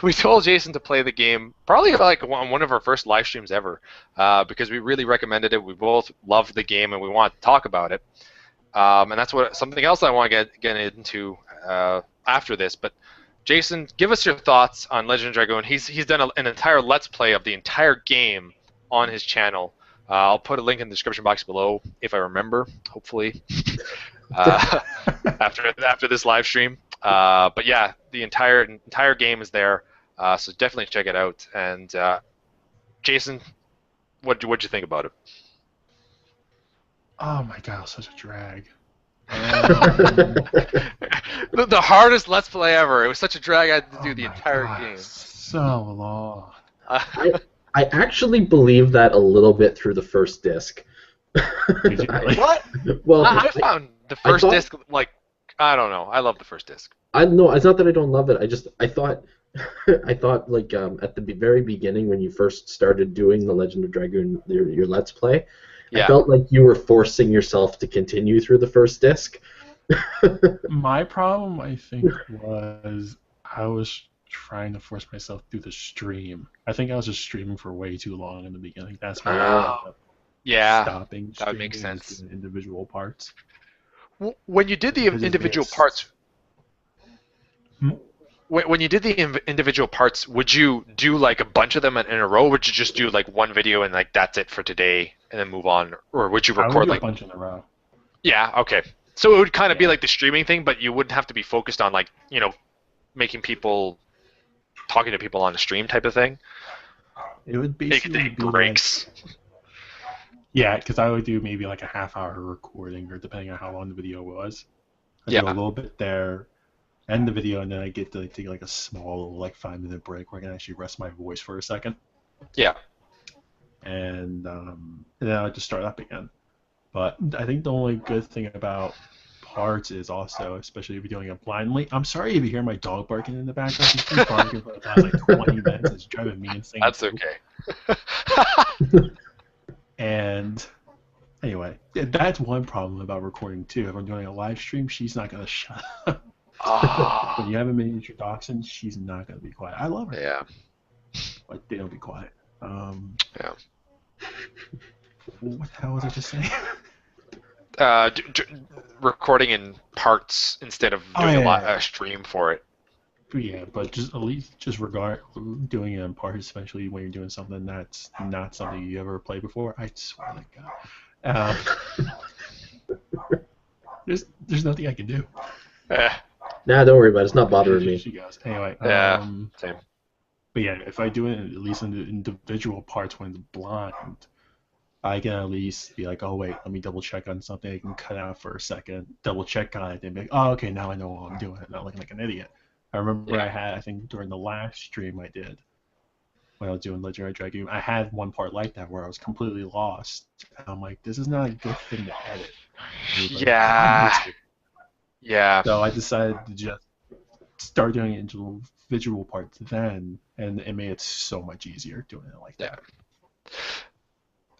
we told Jason to play the game probably like on one of our first live streams ever, because we really recommended it. We both loved the game and we want to talk about it. And that's something else I want to get into after this. But Jason, give us your thoughts on Legend of Dragoon. He's done an entire Let's Play of the entire game on his channel. I'll put a link in the description box below if I remember, hopefully, after this live stream. But yeah, the entire game is there, so definitely check it out. And Jason, what'd you think about it? Oh my god, it was such a drag. The hardest Let's Play ever. It was such a drag. I had to do the my entire God, game. So long. I actually believe that a little bit through the first disc. Did you really? What? Well, I found the first thought- disc, like, I don't know. I love the first disc. no, it's not that I don't love it. I thought like at the very beginning when you first started doing the Legend of Dragoon, your Let's Play, Yeah. I felt like you were forcing yourself to continue through the first disc. My problem, I think, was I was trying to force myself through the stream. I think I was just streaming for way too long in the beginning. That's why I ended up Yeah. stopping that would make streaming and sense. doing individual parts. When you did the Because it's individual best. parts, Hmm? when you did the individual parts, would you do like a bunch of them in a row? Or would you just do like one video and like that's it for today and then move on, or would you I would record do like? a bunch in a row. Yeah. Okay. So it would kind of be Yeah. like the streaming thing, but you wouldn't have to be focused on like talking to people on the stream type of thing. It would Take basically be like, breaks. yeah, because I would do maybe like a half-hour recording, or depending on how long the video was. I'd do Yeah. a little bit there, end the video, and then I get to take like a small, like 5-minute break where I can actually rest my voice for a second, Yeah. and then I would just start up again. But I think the only good thing about parts is also, especially if you're doing it blindly. I'm sorry if you hear my dog barking in the background. He's been barking for the past like 20 minutes. It's driving me insane. That's too. okay. And anyway, that's one problem about recording too. If I'm doing a live stream, she's not gonna shut up. Ah. When you have a miniature dachshund, she's not gonna be quiet. I love her, Yeah. but they don't be quiet. Yeah. What the hell was I just saying? Recording in parts instead of Oh, doing yeah. a stream for it. Yeah, but just at least doing it in part, especially when you're doing something that's not something you ever played before. I swear to God. There's nothing I can do. Nah, don't worry about it. It's not bothering me. She goes. Anyway. Yeah. Same. But yeah, if I do it at least in the individual parts when it's blind, I can at least be like, oh wait, let me double check on something. I can cut out for a second, double check on it, and be like, oh okay, now I know what I'm doing. I'm not looking like an idiot. I remember Yeah. I think during the last stream I did, when I was doing Legend of Dragoon, I had one part like that where I was completely lost. And I'm like, this is not a good thing to edit. And he was like, Yeah. Yeah. So I decided to just start doing individual parts then, and it made it so much easier doing it like that.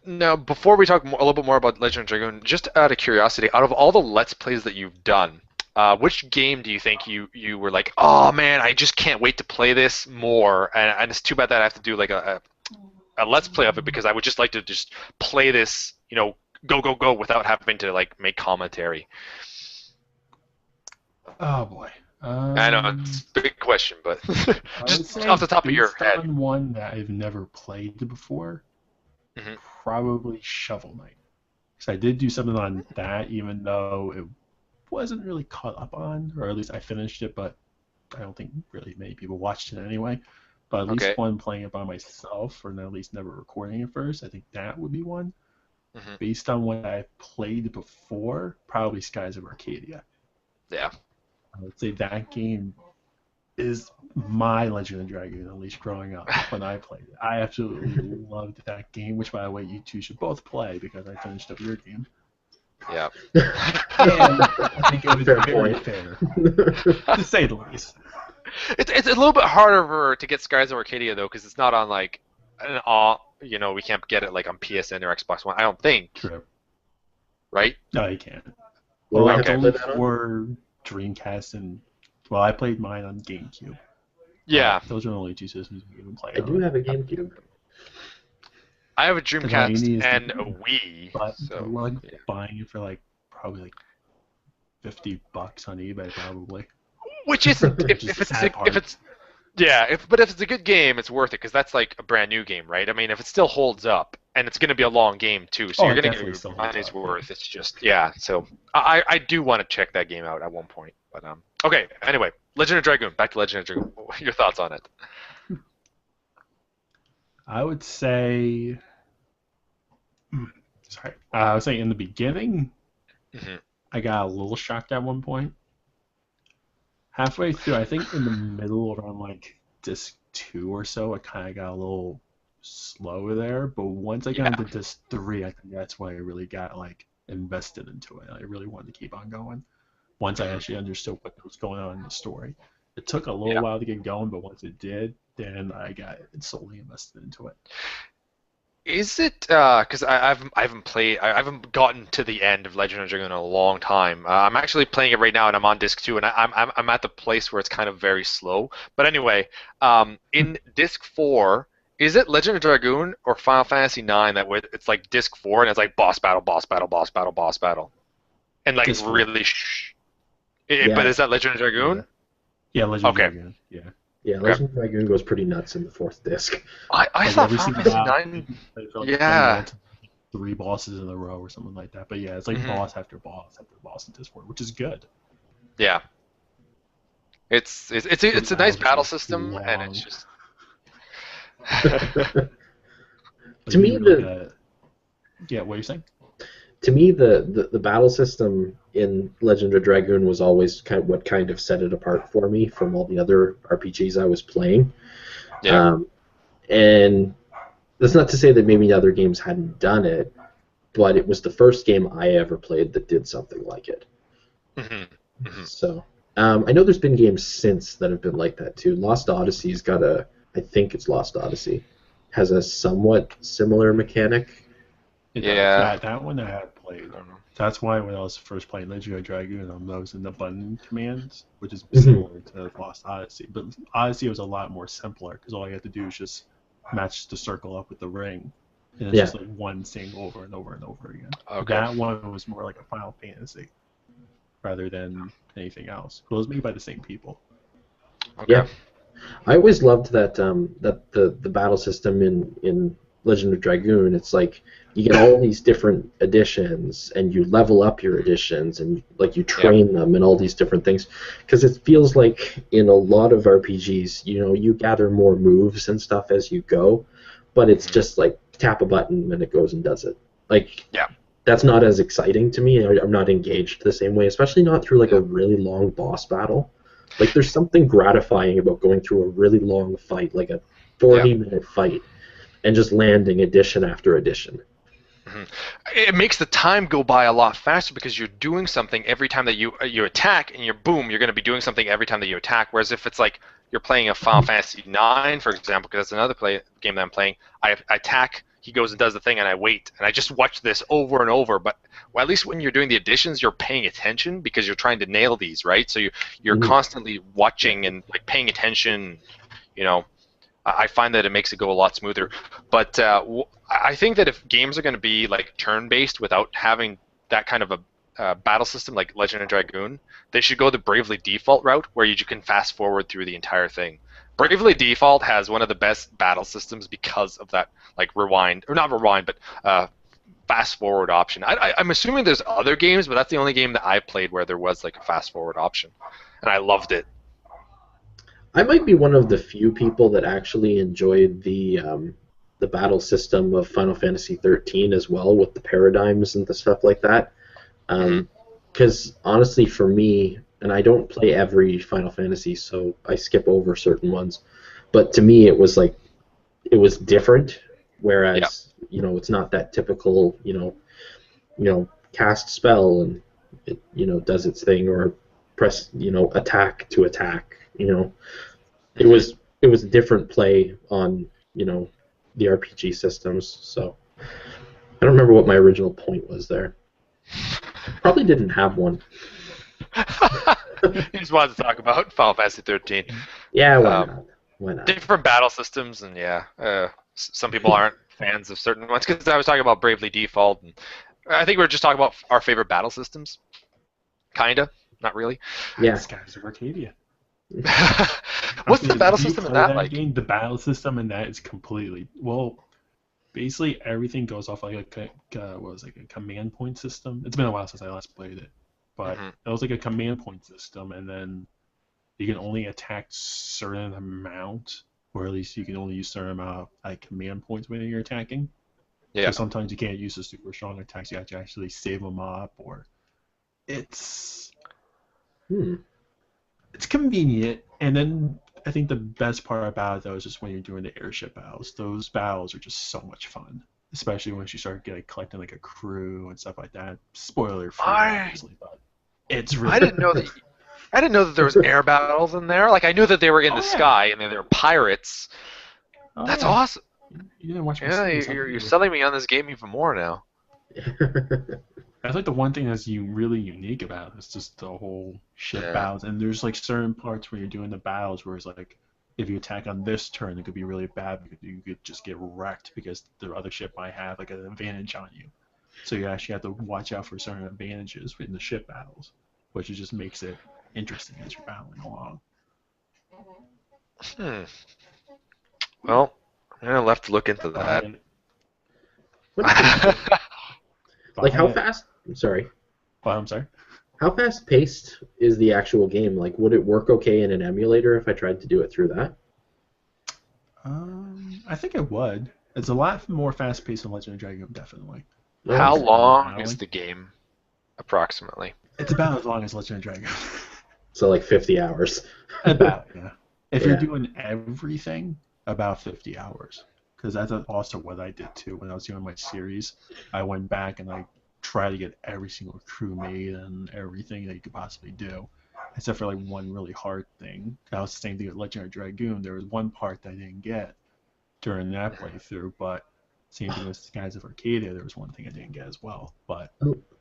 Now, before we talk a little bit more about Legend of Dragoon, just out of curiosity, out of all the Let's Plays that you've done, which game do you think you were like, oh man, I just can't wait to play this more, and it's too bad that I have to do like a Let's Play of it, because I would just like to just play this, go without having to like make commentary. Oh boy. I know it's a big question, but I would just say off the top of your based head. on one that I've never played before, Mhm. probably Shovel Knight. Because I did do something on that, even though it wasn't really caught up on, or at least I finished it, but I don't think really many people watched it anyway. But at least Okay. one playing it by myself, or at least never recording it first, I think that would be one. Mhm. Based on what I played before, probably Skies of Arcadia. Yeah. I would say that game is my Legend of Dragoon, at least growing up when I played it. I absolutely loved that game, which, by the way, you two should both play because I finished up your game. Yeah. And I think it was Fair very point. fair, to say the least. It's a little bit harder to get Skies of Arcadia though, because it's not on like an we can't get it like on PSN or Xbox One. I don't think, True. right? No, you can't. What do Well, I have it's to Okay. play only that on? for Dreamcast and, well, I played mine on GameCube. Yeah. Those are the only two systems you can play I do on. have a GameCube. I have a Because all you Dreamcast need is and the a Wii, but so like yeah. buying it for probably $50 on eBay probably. Which isn't Which is the sad part. if it's yeah, but if it's a good game, it's worth it because that's like a brand new game, right? I mean, if it still holds up, and it's going to be a long game too, so Oh, you're it going to get definitely your still holds money's up, worth. It's just So I do want to check that game out at one point, but okay. Anyway, Legend of Dragoon. Back to Legend of Dragoon. What are your thoughts on it? I would say, sorry, I would say in the beginning, Mhm. I got a little shocked at one point. Halfway through, I think in the middle around disc 2 or so, I kind of got a little slower there. But once I got Yeah. into disc 3, I think that's when I really got invested into it. I really wanted to keep on going. Once I actually understood what was going on in the story, it took a little Yeah. while to get going, but once it did, then I got solely invested into it. Is it because I haven't gotten to the end of Legend of Dragoon in a long time. I'm actually playing it right now, and I'm on disc 2, and I'm at the place where it's kind of very slow. But anyway, in disc 4, is it Legend of Dragoon or Final Fantasy 9 it's like disc 4 and it's like boss battle, boss battle, boss battle, boss battle, and like Disc 4. really Yeah. but is that Legend of Dragoon? Yeah, Legend Okay. of Dragoon. Yeah. Yeah, Legend of Dragoon goes pretty nuts in the 4th disc. I thought every Final single Fantasy 9. Yeah. 3 bosses in a row or something like that. But yeah, it's like Mhm. boss after boss after boss in Discord, which is good. Yeah. It's a nice battle system, long. and it's just. To me, yeah, what are you saying? To me, the battle system in Legend of Dragoon was always what kind of set it apart for me from all the other RPGs I was playing. Yeah. And that's not to say that maybe other games hadn't done it, but it was the first game I ever played that did something like it. Mm-hmm. Mm-hmm. So I know there's been games since that have been like that too. Lost Odyssey's got I think it's Lost Odyssey, has a somewhat similar mechanic. Yeah. That one I had played. That's why when I was first playing Legend of Dragoon, I was in the button commands, which is similar to Lost Odyssey. But Odyssey was a lot more simpler because all you have to do is just match the circle up with the ring, and it's just like one thing over and over and over again. Okay. That one was more like a Final Fantasy rather than anything else. It was made by the same people. Okay. Yeah, I always loved that the battle system in Legend of Dragoon. It's like you get all these different editions, and you level up your editions, and you train them, and all these different things. Because it feels like in a lot of RPGs, you gather more moves and stuff as you go, but it's just like tap a button and it goes and does it. That's not as exciting to me. I'm not engaged the same way, especially not through a really long boss battle. There's something gratifying about going through a really long fight, like a 40-minute fight, and just landing edition after edition. Mm-hmm. It makes the time go by a lot faster because you're doing something every time that you attack, and you're going to be doing something every time that you attack. Whereas if it's like you're playing a Final Fantasy 9, for example, because that's another game that I'm playing, I attack, he goes and does the thing, and I wait, and I just watch this over and over. But at least when you're doing the additions, you're paying attention because you're trying to nail these, right? So you're constantly watching and paying attention. I find that it makes it go a lot smoother. But I think that if games are going to be turn-based without having that kind of a battle system like Legend of Dragoon, they should go the Bravely Default route where you can fast forward through the entire thing. Bravely Default has one of the best battle systems because of that, like rewind or not rewind, but fast forward option. I'm assuming there's other games, but that's the only game that I played where there was like a fast forward option, and I loved it. I might be one of the few people that actually enjoyed the battle system of Final Fantasy 13 as well, with the paradigms and the stuff like that. Because honestly, for me, and I don't play every Final Fantasy, so I skip over certain ones. But to me, it was like it was different. Whereas it's not that typical cast spell and it does its thing, or press attack to attack. It was a different play on the RPG systems. So I don't remember what my original point was there. Probably didn't have one. You just wanted to talk about Final Fantasy 13. Yeah, why not? Different battle systems, and some people aren't fans of certain ones, because I was talking about Bravely Default, and I think we were just talking about our favorite battle systems. Kinda, not really. Yeah. Skies of Arcadia. What's the battle system in that like? Game, the battle system in that is completely basically everything goes off like a command point system. It's been a while since I last played it, but it was like a command point system, and then you can only attack certain amount, or at least you can only use certain amount of command points when you're attacking. Yeah. So sometimes you can't use the super strong attacks. You have to actually save them up, or it's convenient. And then I think the best part about it though is just when you're doing the airship battles. Those battles are just so much fun, especially once you start collecting like a crew and stuff like that. Spoiler free, obviously, but it's really. I didn't know that there was air battles in there. Like I knew that they were in the sky and they were pirates. That's awesome. You didn't watch. You're selling me on this game even more now. That's like the one thing that's really unique about it. It's just the whole ship battles, and there's like certain parts where you're doing the battles where it's like if you attack on this turn, it could be really bad because you could just get wrecked because the other ship might have like an advantage on you. So you actually have to watch out for certain advantages in the ship battles, which just makes it interesting as you're battling along. Well, I'll have to look into that. Like how fast? I'm sorry. Well, I'm sorry. How fast paced is the actual game? Like, would it work okay in an emulator if I tried to do it through that? I think it would. It's a lot more fast paced than Legend of Dragoon, definitely. How long is the game, approximately? It's about as long as Legend of Dragoon. So like 50 hours. About, yeah. If you're doing everything, about 50 hours. Because that's also what I did too when I was doing my series. I went back and I tried to get every single crew made and everything that you could possibly do, except for like one really hard thing. That was the same thing with Legend of Dragoon. There was one part that I didn't get during that playthrough, but same thing with Skies of Arcadia. There was one thing I didn't get as well. But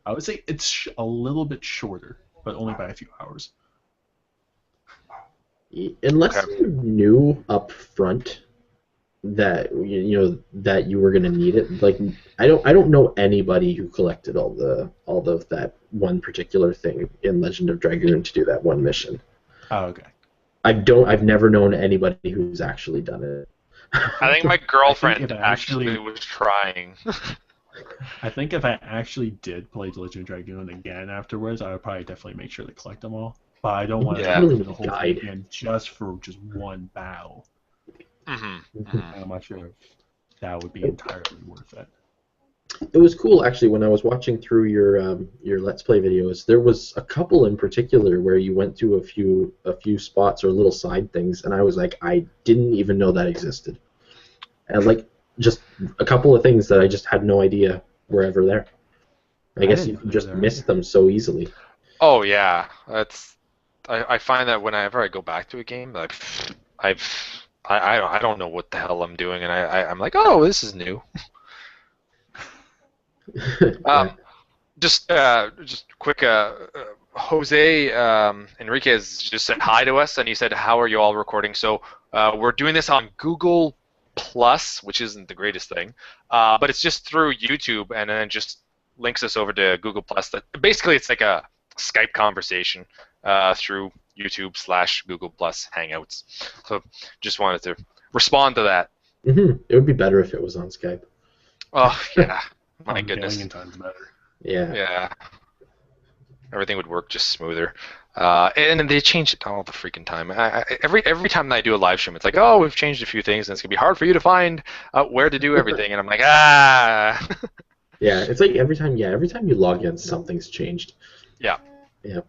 I would say it's a little bit shorter, but only by a few hours. Unless you knew up front that that you were going to need it. Like I don't know anybody who collected all of that one particular thing in Legend of Dragoon to do that one mission. Oh, okay. I've never known anybody who's actually done it. I think my girlfriend actually was trying. I think if I actually did play Legend of Dragoon again afterwards, I would probably definitely make sure to collect them all. But I don't want to do the whole thing again just for just one battle. I'm not sure if that would be entirely worth it. It was cool actually when I was watching through your Let's Play videos. There was a couple in particular where you went to a few spots or little side things, and I was like, I didn't even know that existed. And like just a couple of things that I just had no idea were ever there. I guess you can just miss them so easily. Oh yeah, I find that whenever I go back to a game, like I don't know what the hell I'm doing, and I'm like, oh, this is new. Just quick. Jose Enriquez just said hi to us, and he said, "How are you all recording?" So we're doing this on Google Plus, which isn't the greatest thing, but it's just through YouTube, and then just links us over to Google Plus. That basically it's like a Skype conversation through YouTube/Google Plus Hangouts. So just wanted to respond to that. It would be better if it was on Skype. Oh yeah, my goodness. A million times better. Yeah. Yeah. Everything would work just smoother. And they change it all the freaking time. Every time that I do a live stream, it's like, oh, we've changed a few things, and it's gonna be hard for you to find out where to do everything. And I'm like, ah. Yeah, it's like every time you log in, something's changed. Yeah. Yeah.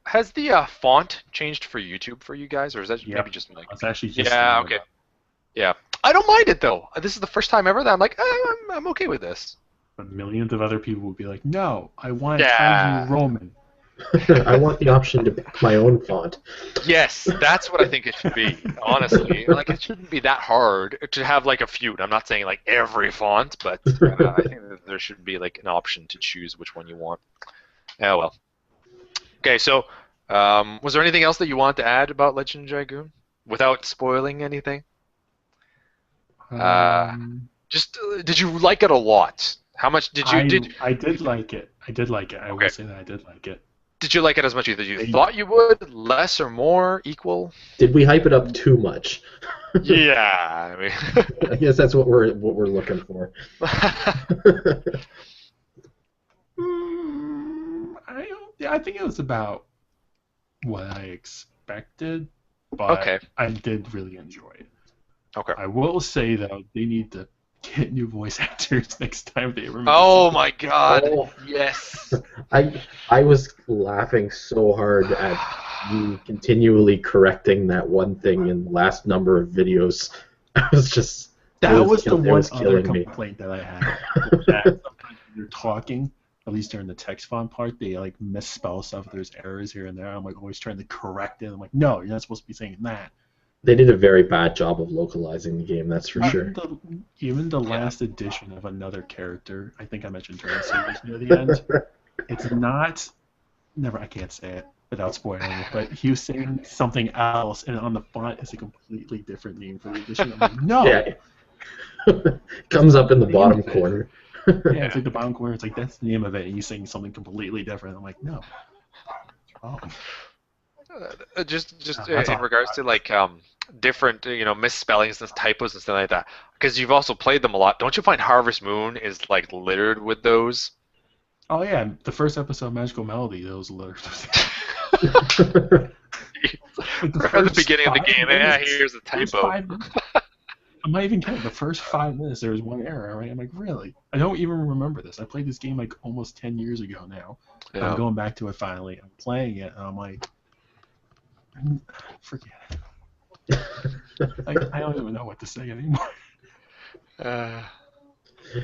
Has the font changed for YouTube for you guys, or is that maybe just like? It's actually just. Yeah. Okay. Yeah. I don't mind it though. This is the first time ever that I'm like, I'm okay with this. But millions of other people would be like, no, I want Yeah. Times New Roman. I want the option to pick my own font. Yes, that's what I think it should be. Honestly, like it shouldn't be that hard to have like a few. I'm not saying like every font, but I think that there should be like an option to choose which one you want. Oh well. Okay, so was there anything else that you want to add about Legend of Dragoon without spoiling anything? Just did you like it a lot? How much did you I did like it. I will say that I did like it. Did you like it as much as you thought you would? Less or more? Equal? Did we hype it up too much? Yeah, I mean, I guess that's what we're looking for. I think it was about what I expected, but Okay. I did really enjoy it. Okay. I will say though, they need to get new voice actors next time they remember. Oh my God! Oh. Yes. I was laughing so hard at you continually correcting that one thing in the last number of videos. I was just that was the one other killing me. complaint that I had. That sometimes when you're talking, at least during the text font part, they like misspell stuff. There's errors here and there. I'm like always trying to correct it. I'm like, no, you're not supposed to be saying that. They did a very bad job of localizing the game, that's for sure. Even the last edition of another character, I think I mentioned during the series near the end, it's not. I can't say it without spoiling it, but he was saying something else, and on the font is a completely different name for the edition. I'm like, no! Yeah. Comes up in the bottom corner. Yeah, it's like the bottom corner, it's like, that's the name of it, and he's saying something completely different. I'm like, no. What's wrong? Just in regards to like different misspellings and typos and stuff like that, because you've also played them a lot. Don't you find Harvest Moon is like littered with those? Oh yeah, the first episode of Magical Melody, those littered. Right at the beginning of the game, here's a typo. I'm not even kidding. The first 5 minutes, there was one error. Right? I'm like, really? I don't even remember this. I played this game like almost 10 years ago now. Yeah. I'm going back to it finally. I'm playing it, and I'm like, forget it. I don't even know what to say anymore.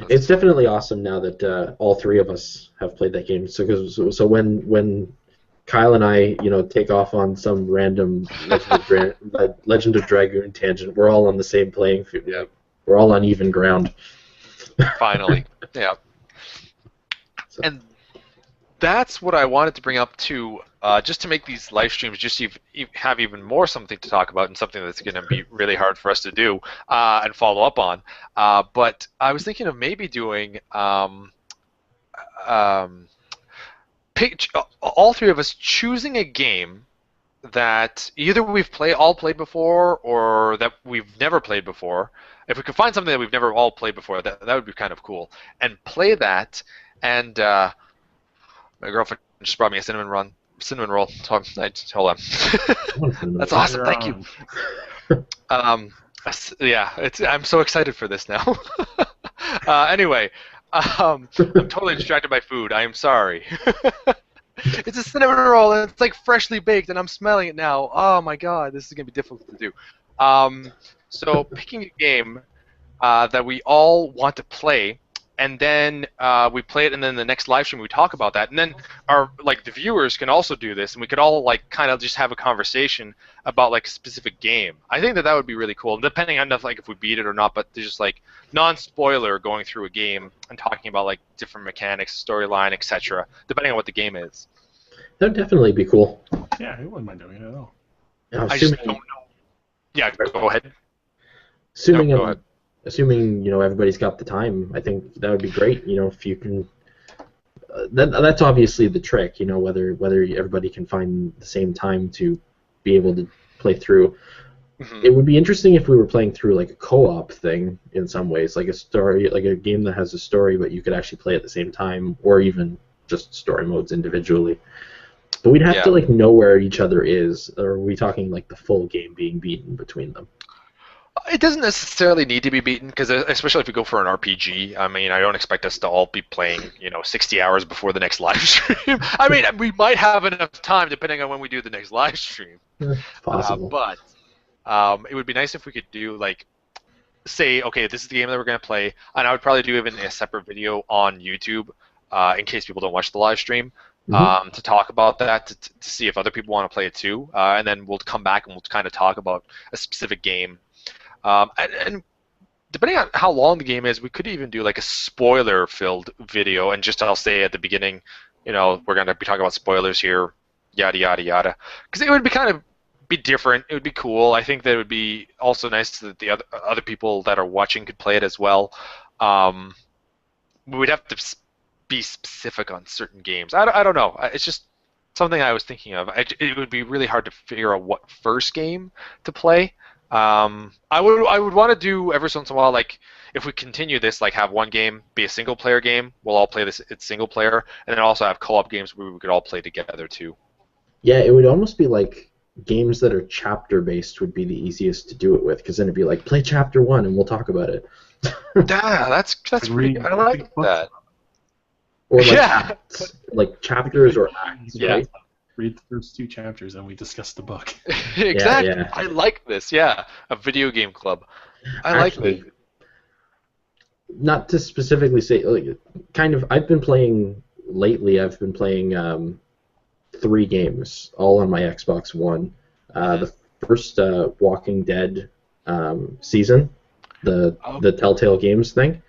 It's definitely awesome now that all three of us have played that game. So when Kyle and I, take off on some random Legend of Dragoon tangent, we're all on the same playing field. Yeah, we're all on even ground. Finally, yeah. So. And that's what I wanted to bring up too, just to make these live streams just have even more something to talk about and something that's going to be really hard for us to do and follow up on. But I was thinking of maybe doing all three of us choosing a game that either we've all played before or that we've never played before. If we could find something that we've never all played before, that would be kind of cool. And play that, and my girlfriend just brought me a cinnamon roll. Hold on. That's awesome. Thank you. Yeah, I'm so excited for this now. Anyway, I'm totally distracted by food. I am sorry. It's a cinnamon roll, and it's like freshly baked, and I'm smelling it now. Oh my god, this is gonna be difficult to do. So picking a game that we all want to play, and then we play it, and then the next live stream we talk about that, and then the viewers can also do this, and we could all kind of just have a conversation about a specific game. I think that would be really cool, depending on if we beat it or not. But there's just non-spoiler going through a game and talking about different mechanics, storyline, etc. Depending on what the game is. That'd definitely be cool. Yeah, I wouldn't mind doing it at all. I just don't know. Yeah, go ahead. Assuming everybody's got the time, I think that would be great. If you can that's obviously the trick, whether everybody can find the same time to be able to play through. Mhm. It would be interesting if we were playing through like a co-op thing in some ways, like a story, like a game that has a story, but you could actually play at the same time, or even just story modes individually. But we'd have to like know where each other is, or are we talking like the full game being beaten between them? It doesn't necessarily need to be beaten, because especially if we go for an RPG, I mean, I don't expect us to all be playing, 60 hours before the next live stream. I mean, we might have enough time depending on when we do the next live stream. It's possible. But it would be nice if we could do, like, say, okay, this is the game that we're going to play, and I would probably do even a separate video on YouTube in case people don't watch the live stream. To talk about that, to see if other people want to play it too, and then we'll come back and we'll kind of talk about a specific game. And depending on how long the game is, we could even do like a spoiler-filled video, and just I'll say at the beginning, we're going to be talking about spoilers here, yada yada yada, because it would be kind of be different. It would be cool. I think that it would be also nice that the other people that are watching could play it as well. We'd have to be specific on certain games. I don't know. It's just something I was thinking of. It would be really hard to figure out what first game to play. I would want to do every once in a while, like if we continue this, like have one game be a single player game. We'll all play this. It's single player, and then also have co-op games where we could all play together too. Yeah, it would almost be like games that are chapter based would be the easiest to do it with, because then it'd be like play chapter 1 and we'll talk about it. Yeah, that's pretty good. I like that. Or like chapters or acts, right? Read the first 2 chapters and we discuss the book. Exactly. Yeah. I like this. Yeah, a video game club. Actually, like this. Not to specifically say, like, kind of. I've been playing lately. I've been playing 3 games, all on my Xbox One. The first Walking Dead season, the Telltale Games thing.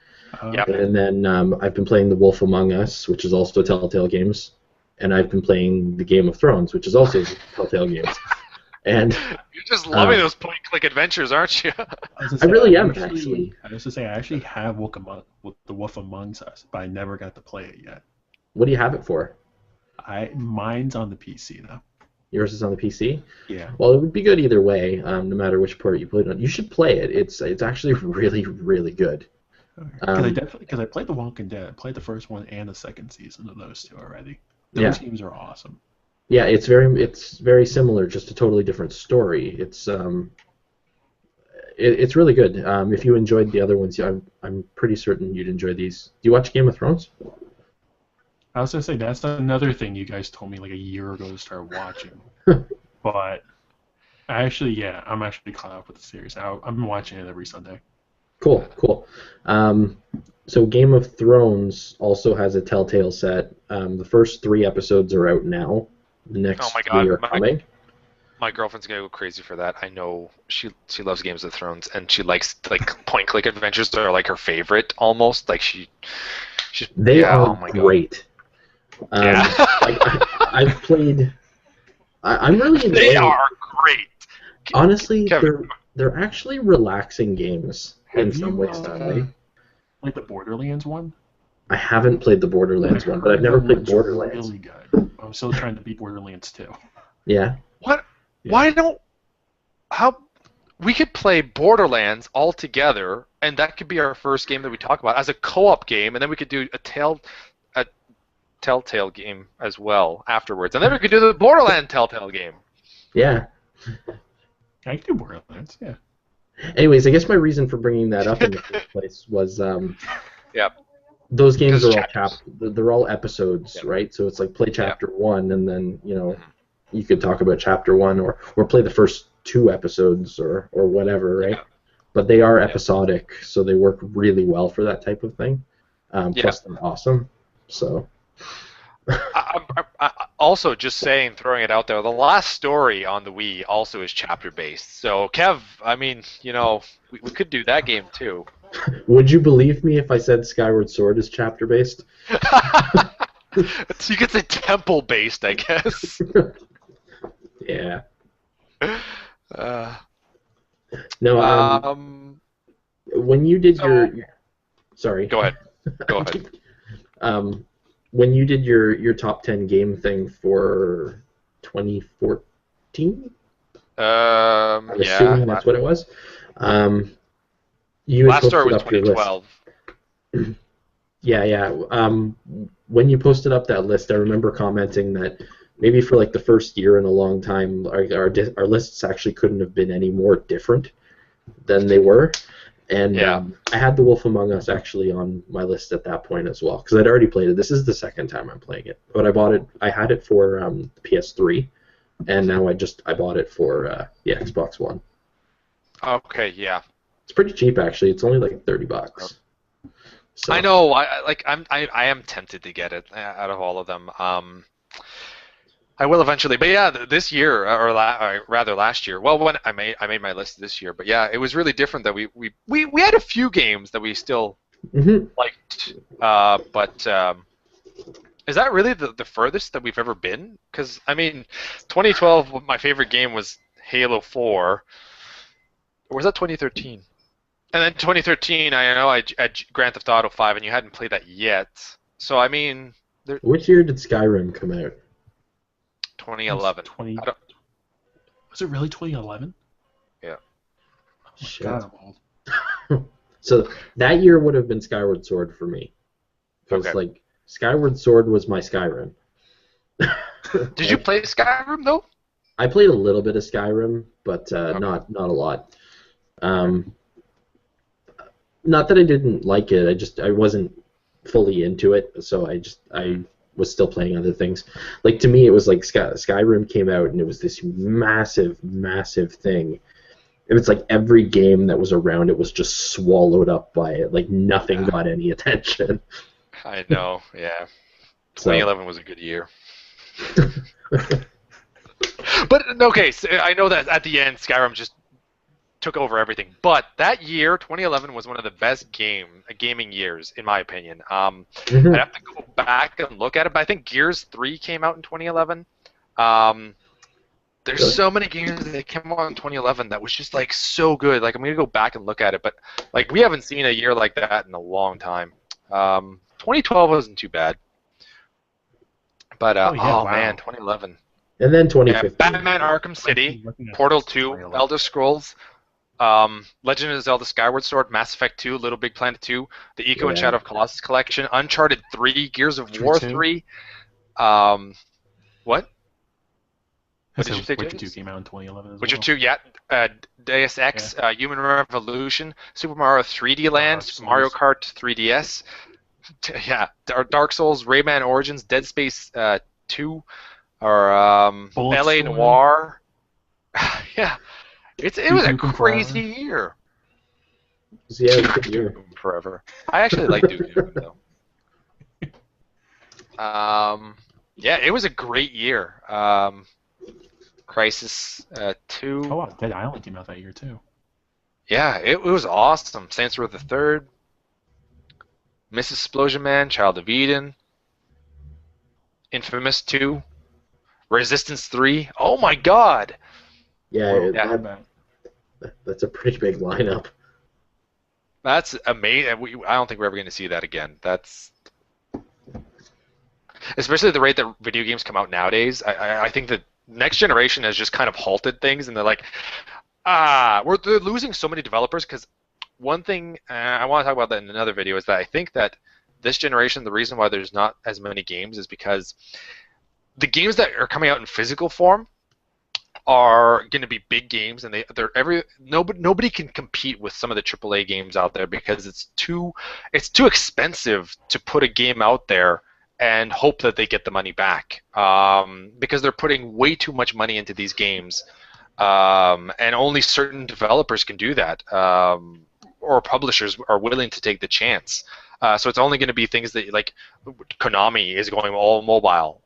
Yep. And then I've been playing The Wolf Among Us, which is also Telltale Games, and I've been playing the Game of Thrones, which is also Telltale Games. And you're just loving those point-and-click adventures, aren't you? I really am, actually. I was to say I actually have The Wolf Among Us, but I never got to play it yet. What do you have it for? Mine's on the PC though. Yours is on the PC? Yeah. Well, it would be good either way, no matter which port you put it on. You should play it. It's actually really, really good. Because I played The Walking Dead. I played the first one and the second season of those 2 already. Those games are awesome. Yeah, it's very similar, just a totally different story. It's really good. If you enjoyed the other ones, I'm pretty certain you'd enjoy these. Do you watch Game of Thrones? I was gonna say that's another thing you guys told me like a year ago to start watching, but I'm actually caught up with the series. I've been watching it every Sunday. Cool. So Game of Thrones also has a Telltale set. The first 3 episodes are out now. The next 3 are coming. My girlfriend's gonna go crazy for that. I know she loves Games of Thrones, and she likes like point-and-click adventures that are like her favorite almost. Like they are great. Yeah. I've played. I'm really enjoying. They are great. Honestly, Kevin, they're actually relaxing games in some ways. Like the Borderlands one? I haven't played the Borderlands one, but I've never played Borderlands. Really good. I'm still trying to beat Borderlands 2. Yeah. What? Yeah. Why don't? How? We could play Borderlands all together, and that could be our first game that we talk about as a co-op game, and then we could do a Telltale game as well afterwards, and then we could do the Borderland Telltale game. Yeah. I can do Borderlands, yeah. Anyways, I guess my reason for bringing that up in the first place was those games are all they're all episodes, right? So it's like play chapter 1, and then you could talk about chapter 1 or play the first 2 episodes or whatever, right? Yeah. But they are episodic, so they work really well for that type of thing. Plus, they're awesome. So. I also, just saying, throwing it out there, the last story on the Wii also is chapter-based. So, Kev, I mean, we could do that game too. Would you believe me if I said Skyward Sword is chapter-based? You could say temple-based, I guess. Yeah. No. When you did your... Sorry. Go ahead. when you did your top 10 game thing for 2014, I'm assuming that's what it was. You had last story posted was up your list. 2012. Yeah. When you posted up that list, I remember commenting that maybe for like the first year in a long time, our lists actually couldn't have been any more different than they were. And Yeah. I had The Wolf Among Us actually on my list at that point as well, because I'd already played it. This is the second time I'm playing it, but I had it for the PS3, and now I bought it for the Xbox One. Okay, yeah. It's pretty cheap actually. It's only like $30. So. I know. I am tempted to get it out of all of them. I will eventually, but yeah, this year or rather last year. Well, when I made my list this year, but yeah, it was really different that we had a few games that we still liked. But is that really the furthest that we've ever been? Because I mean, 2012, my favorite game was Halo 4. Or was that 2013? And then 2013, I know I had Grand Theft Auto 5, and you hadn't played that yet. So I mean, which year did Skyrim come out? 2011. Was it really 2011? Yeah. Oh my God, I'm old. So that year would have been Skyward Sword for me, because like Skyward Sword was my Skyrim. Did you play Skyrim though? I played a little bit of Skyrim, but not a lot. Not that I didn't like it. I wasn't fully into it, so I was still playing other things. Like to me, it was like Skyrim came out and it was this massive thing. And it's like every game that was around it was just swallowed up by it. Like nothing got any attention. I know, yeah. 2011 was a good year. But okay, so I know that at the end Skyrim just took over everything. But that year, 2011, was one of the best gaming years, in my opinion. I'd have to go back and look at it, but I think Gears 3 came out in 2011. There's so many games that came out in 2011 that was just like so good. Like I'm gonna go back and look at it, but like we haven't seen a year like that in a long time. 2012 wasn't too bad, but man, 2011. And then 2015. Yeah, Batman: Arkham City, Portal 2, Elder Scrolls, Legend of Zelda: Skyward Sword, Mass Effect 2, Little Big Planet 2, the Ico and Shadow of Colossus collection, Uncharted 3, Gears of War 3. What? What did you say, Witcher 2 came out in 2011 as Witcher well. 2, yeah. Deus Ex, Human Revolution, Super Mario 3D Land, Super Mario Kart 3DS, Dark Souls, Rayman Origins, Dead Space 2, or LA Noire. Yeah. It was a crazy year. Yeah, it was a good year. Forever. I actually like Duke Nukem though. Yeah, it was a great year. Crisis 2. Oh, wow, Dead Island came out that year too. Yeah, it was awesome. Saints Row the Third, Mrs. Explosion Man, Child of Eden, Infamous 2, Resistance 3. Oh my God! Yeah, that's a pretty big lineup. That's amazing. I don't think we're ever going to see that again. That's especially at the rate that video games come out nowadays. I think that next generation has just kind of halted things, and they're like, they're losing so many developers. Because one thing I want to talk about that in another video is that I think that this generation, the reason why there's not as many games is because the games that are coming out in physical form are going to be big games, and nobody can compete with some of the AAA games out there because it's too expensive to put a game out there and hope that they get the money back, because they're putting way too much money into these games, and only certain developers can do that, or publishers are willing to take the chance. So it's only going to be things that, like, Konami is going all mobile.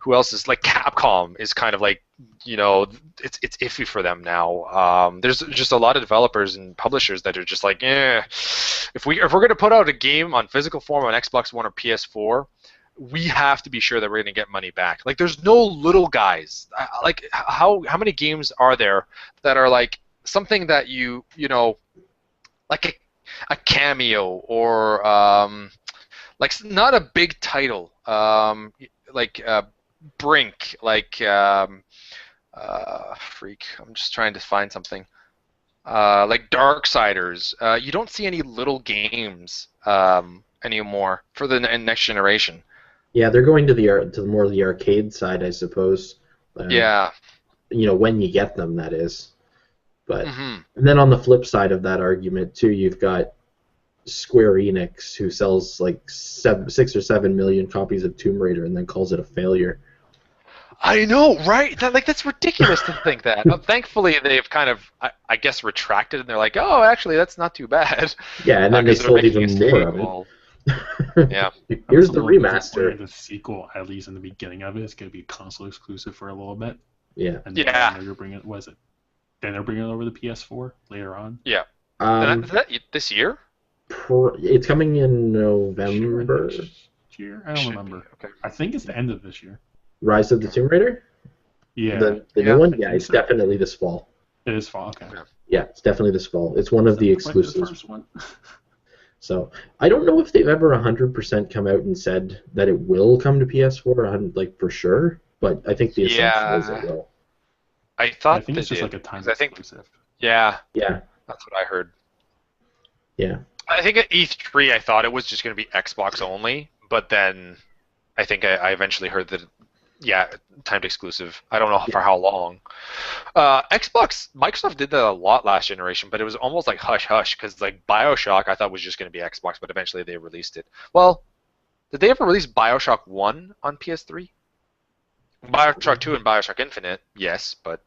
Who else is, like, Capcom is kind of like, it's iffy for them now. There's just a lot of developers and publishers that are just like, if we're going to put out a game on physical form on Xbox One or PS4, we have to be sure that we're going to get money back. Like, there's no little guys. Like, how many games are there that are like something that like a cameo or like not a big title, like Brink, like freak. I'm just trying to find something. Like Darksiders. You don't see any little games anymore for the next generation. Yeah, they're going to the more of the arcade side, I suppose. Yeah. You know, when you get them, that is. But Mm-hmm. and then on the flip side of that argument too, you've got Square Enix, who sells like 6 or 7 million copies of Tomb Raider and then calls it a failure. I know, right? That's ridiculous to think that. Thankfully, they've kind of, I guess, retracted, and they're like, oh, actually, that's not too bad. Yeah, and then they 'cause they're sold making even a more of sequel. it. Yeah. Here's the Absolutely remaster. The sequel, at least in the beginning of it, is going to be console exclusive for a little bit. Yeah. And Yeah. then they're bringing it. Was it? Then they're bringing it over the PS4 later on. Yeah. Um, Is that this year? it's coming in November. This year? I don't Should remember. be, okay. I think it's the end of this year. Rise of the Tomb Raider? Yeah. The Yeah, new one? I Yeah, think it's so. definitely this fall. It is fall. Okay. Yeah, it's definitely this fall. It's one of the Is that like exclusives. The first one? So I don't know if they've ever 100% come out and said that it will come to PS4, like for sure. But I think the assumption is it will. I thought I think they it's just did, like a time 'cause I think, exclusive. yeah, Yeah, that's what I heard. yeah. I think at E3, I thought it was just going to be Xbox only, but then I think I eventually heard that, yeah, timed exclusive. I don't know for how long. Microsoft did that a lot last generation, but it was almost like hush-hush, because like BioShock I thought was just going to be Xbox, but eventually they released it. Well, did they ever release BioShock 1 on PS3? BioShock 2 and BioShock Infinite, yes, but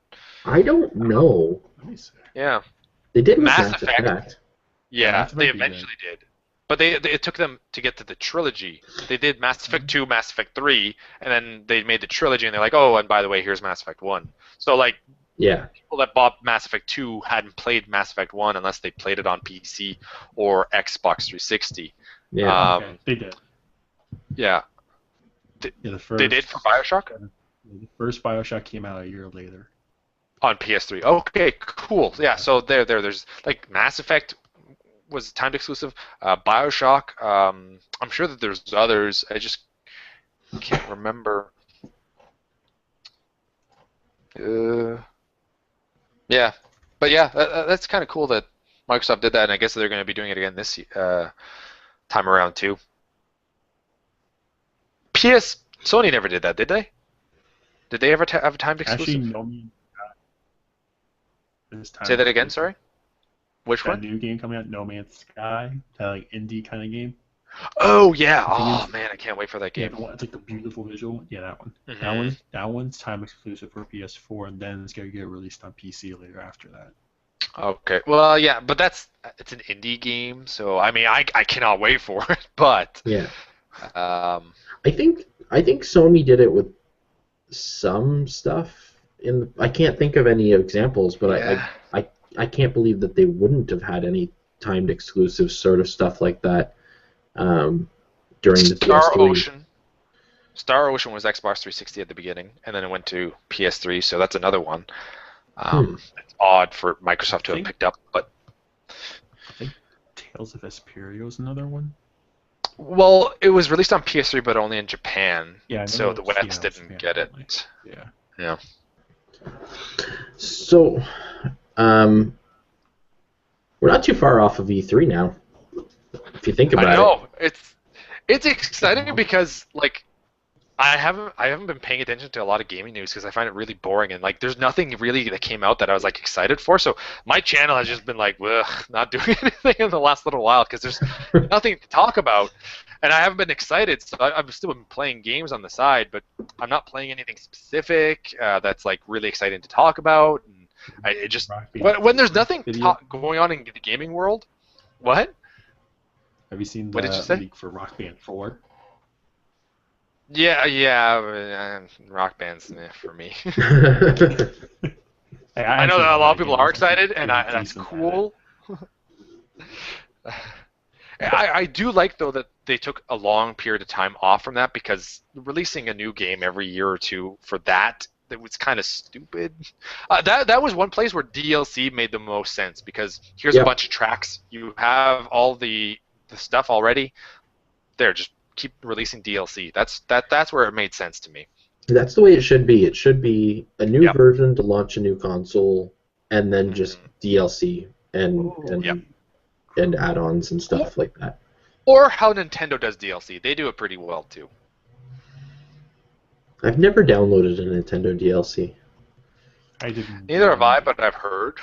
I don't know. Let me see. yeah. They did with Mass Mass Effect. Effect. Yeah, Mass they Effect they eventually did. But it took them to get to the trilogy. They did Mass Effect 2, Mass Effect 3, and then they made the trilogy, and they're like, oh, and by the way, here's Mass Effect 1. So, like, Yeah, people that bought Mass Effect 2 hadn't played Mass Effect 1 unless they played it on PC or Xbox 360. yeah. Okay, they did. Yeah. Yeah, the first, They did for BioShock? The first BioShock came out a year later. On PS3. Okay, cool. Yeah, so there's, like, Mass Effect was timed exclusive. BioShock, I'm sure that there's others. I just can't remember. Yeah, but yeah, that's kind of cool that Microsoft did that, and I guess they're going to be doing it again this time around too. Sony never did that, did they? Did they ever have a timed exclusive? Actually, no Man's Sky. This time Say that again, exclusive. sorry? Which That one? new game coming out, No Man's Sky, that like indie kind of game. Oh, yeah. I think Oh, it's- man, I can't wait for that Yeah, game. the one, it's like the beautiful visual one. Yeah, that one. Mhm. That one's time exclusive for PS4, and then it's gonna get released on PC later after that. Okay. Well, yeah, but it's an indie game, so I mean, I cannot wait for it. But Yeah. um, I think Sony did it with some stuff. I can't think of any examples, but yeah. I can't believe that they wouldn't have had any timed exclusive sort of stuff like that during the PS3. Star Ocean was Xbox 360 at the beginning, and then it went to PS3, so that's another one. It's odd for Microsoft to have think- picked up, but I think Tales of Vesperia is another one. well, it was released on PS3, but only in Japan, Yeah, I know so it the was, West didn't Japan get only. it. Yeah. Yeah. So, we're not too far off of E3 now, if you think about I it. know it's exciting because like I haven't been paying attention to a lot of gaming news because I find it really boring and like there's nothing really that came out that I was like excited for. So my channel has just been like, ugh, not doing anything in the last little while because there's nothing to talk about, and I haven't been excited. So I've still been playing games on the side, but I'm not playing anything specific that's like really exciting to talk about. And it just when there's nothing going on in the gaming world, what? Have you seen What did you the say? leak for Rock Band 4? Yeah, Rock Band's for me. Hey, I know actually that a lot of like people it. are It's actually excited, and pretty that's decent at cool. I do like though that they took a long period of time off from that because releasing a new game every year or two for that It was kind of stupid. That was one place where DLC made the most sense because here's a bunch of tracks. You have all the stuff already. There, just keep releasing DLC. That's where it made sense to me. That's the way it should be. It should be a new version to launch a new console, and then just DLC and add-ons and stuff like that. Or how Nintendo does DLC. They do it pretty well too. I've never downloaded a Nintendo DLC. I didn't. Neither have I, but I've heard.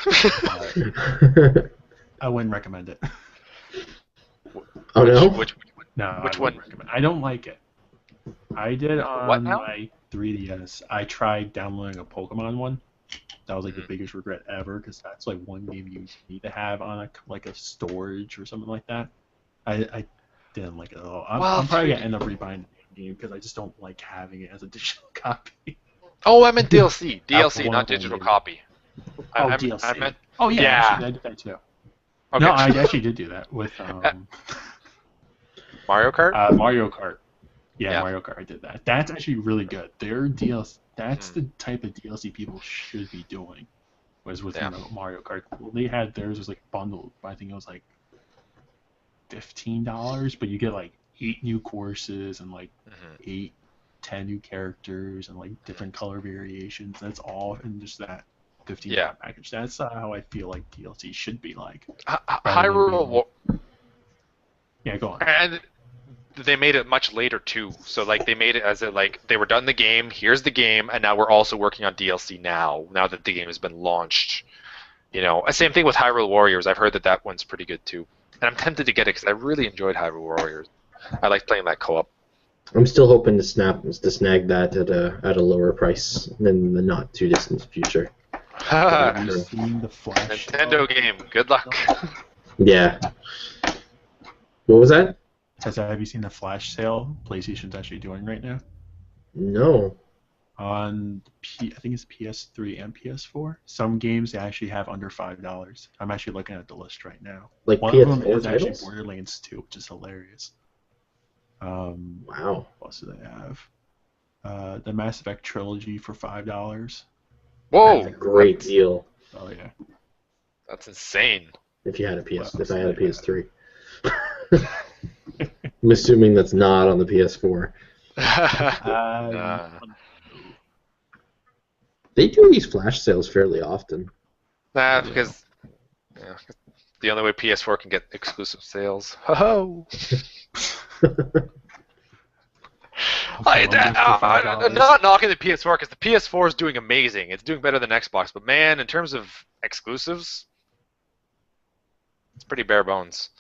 I wouldn't recommend it. Oh no? Which one? I don't like it. I did on my 3DS. I tried downloading a Pokemon one. That was like the biggest regret ever because that's like one game you need to have on a storage or something like that. I didn't like it at all. I'm probably gonna end up rebuying the game because I just don't like having it as a digital copy. Oh, I meant DLC. DLC, not digital copy. DLC. I meant. Oh yeah. Actually, I did that too. Okay. No, I actually did do that with Mario Kart. Mario Kart. Yeah, Mario Kart. I did that. That's actually really good. Their DLC. That's the type of DLC people should be doing. Was with Mario Kart. Well, they had theirs was like bundled. But I think it was like $15, but you get like 8 new courses and like 10 new characters and like different color variations. That's all in just that $15 package. That's how I feel like DLC should be like. Hyrule. Yeah, go on. And they made it much later too. So like they made it as a like they were done the game. Here's the game, and now we're also working on DLC now. Now that the game has been launched, you know. Same thing with Hyrule Warriors. I've heard that one's pretty good too. And I'm tempted to get it because I really enjoyed Hyrule Warriors. I like playing that co-op. I'm still hoping to snag that at a lower price in the not too distant future. Have you seen the Flash? Nintendo game. Good luck. Yeah. What was that? Have you seen the Flash sale PlayStation's actually doing right now? No. On I think it's PS3 and PS4. Some games they actually have under $5. I'm actually looking at the list right now. Like one PS4 of them is titles? actually Borderlands 2, which is hilarious. Wow. What else do they have? The Mass Effect trilogy for $5. Whoa! That's a great deal. Oh yeah. That's insane. If I had a PS3. I'm assuming that's not on the PS4. They do these flash sales fairly often. Because the only way PS4 can get exclusive sales. Ho-ho! I'm not knocking the PS4 because the PS4 is doing amazing. It's doing better than Xbox. But man, in terms of exclusives, it's pretty bare bones.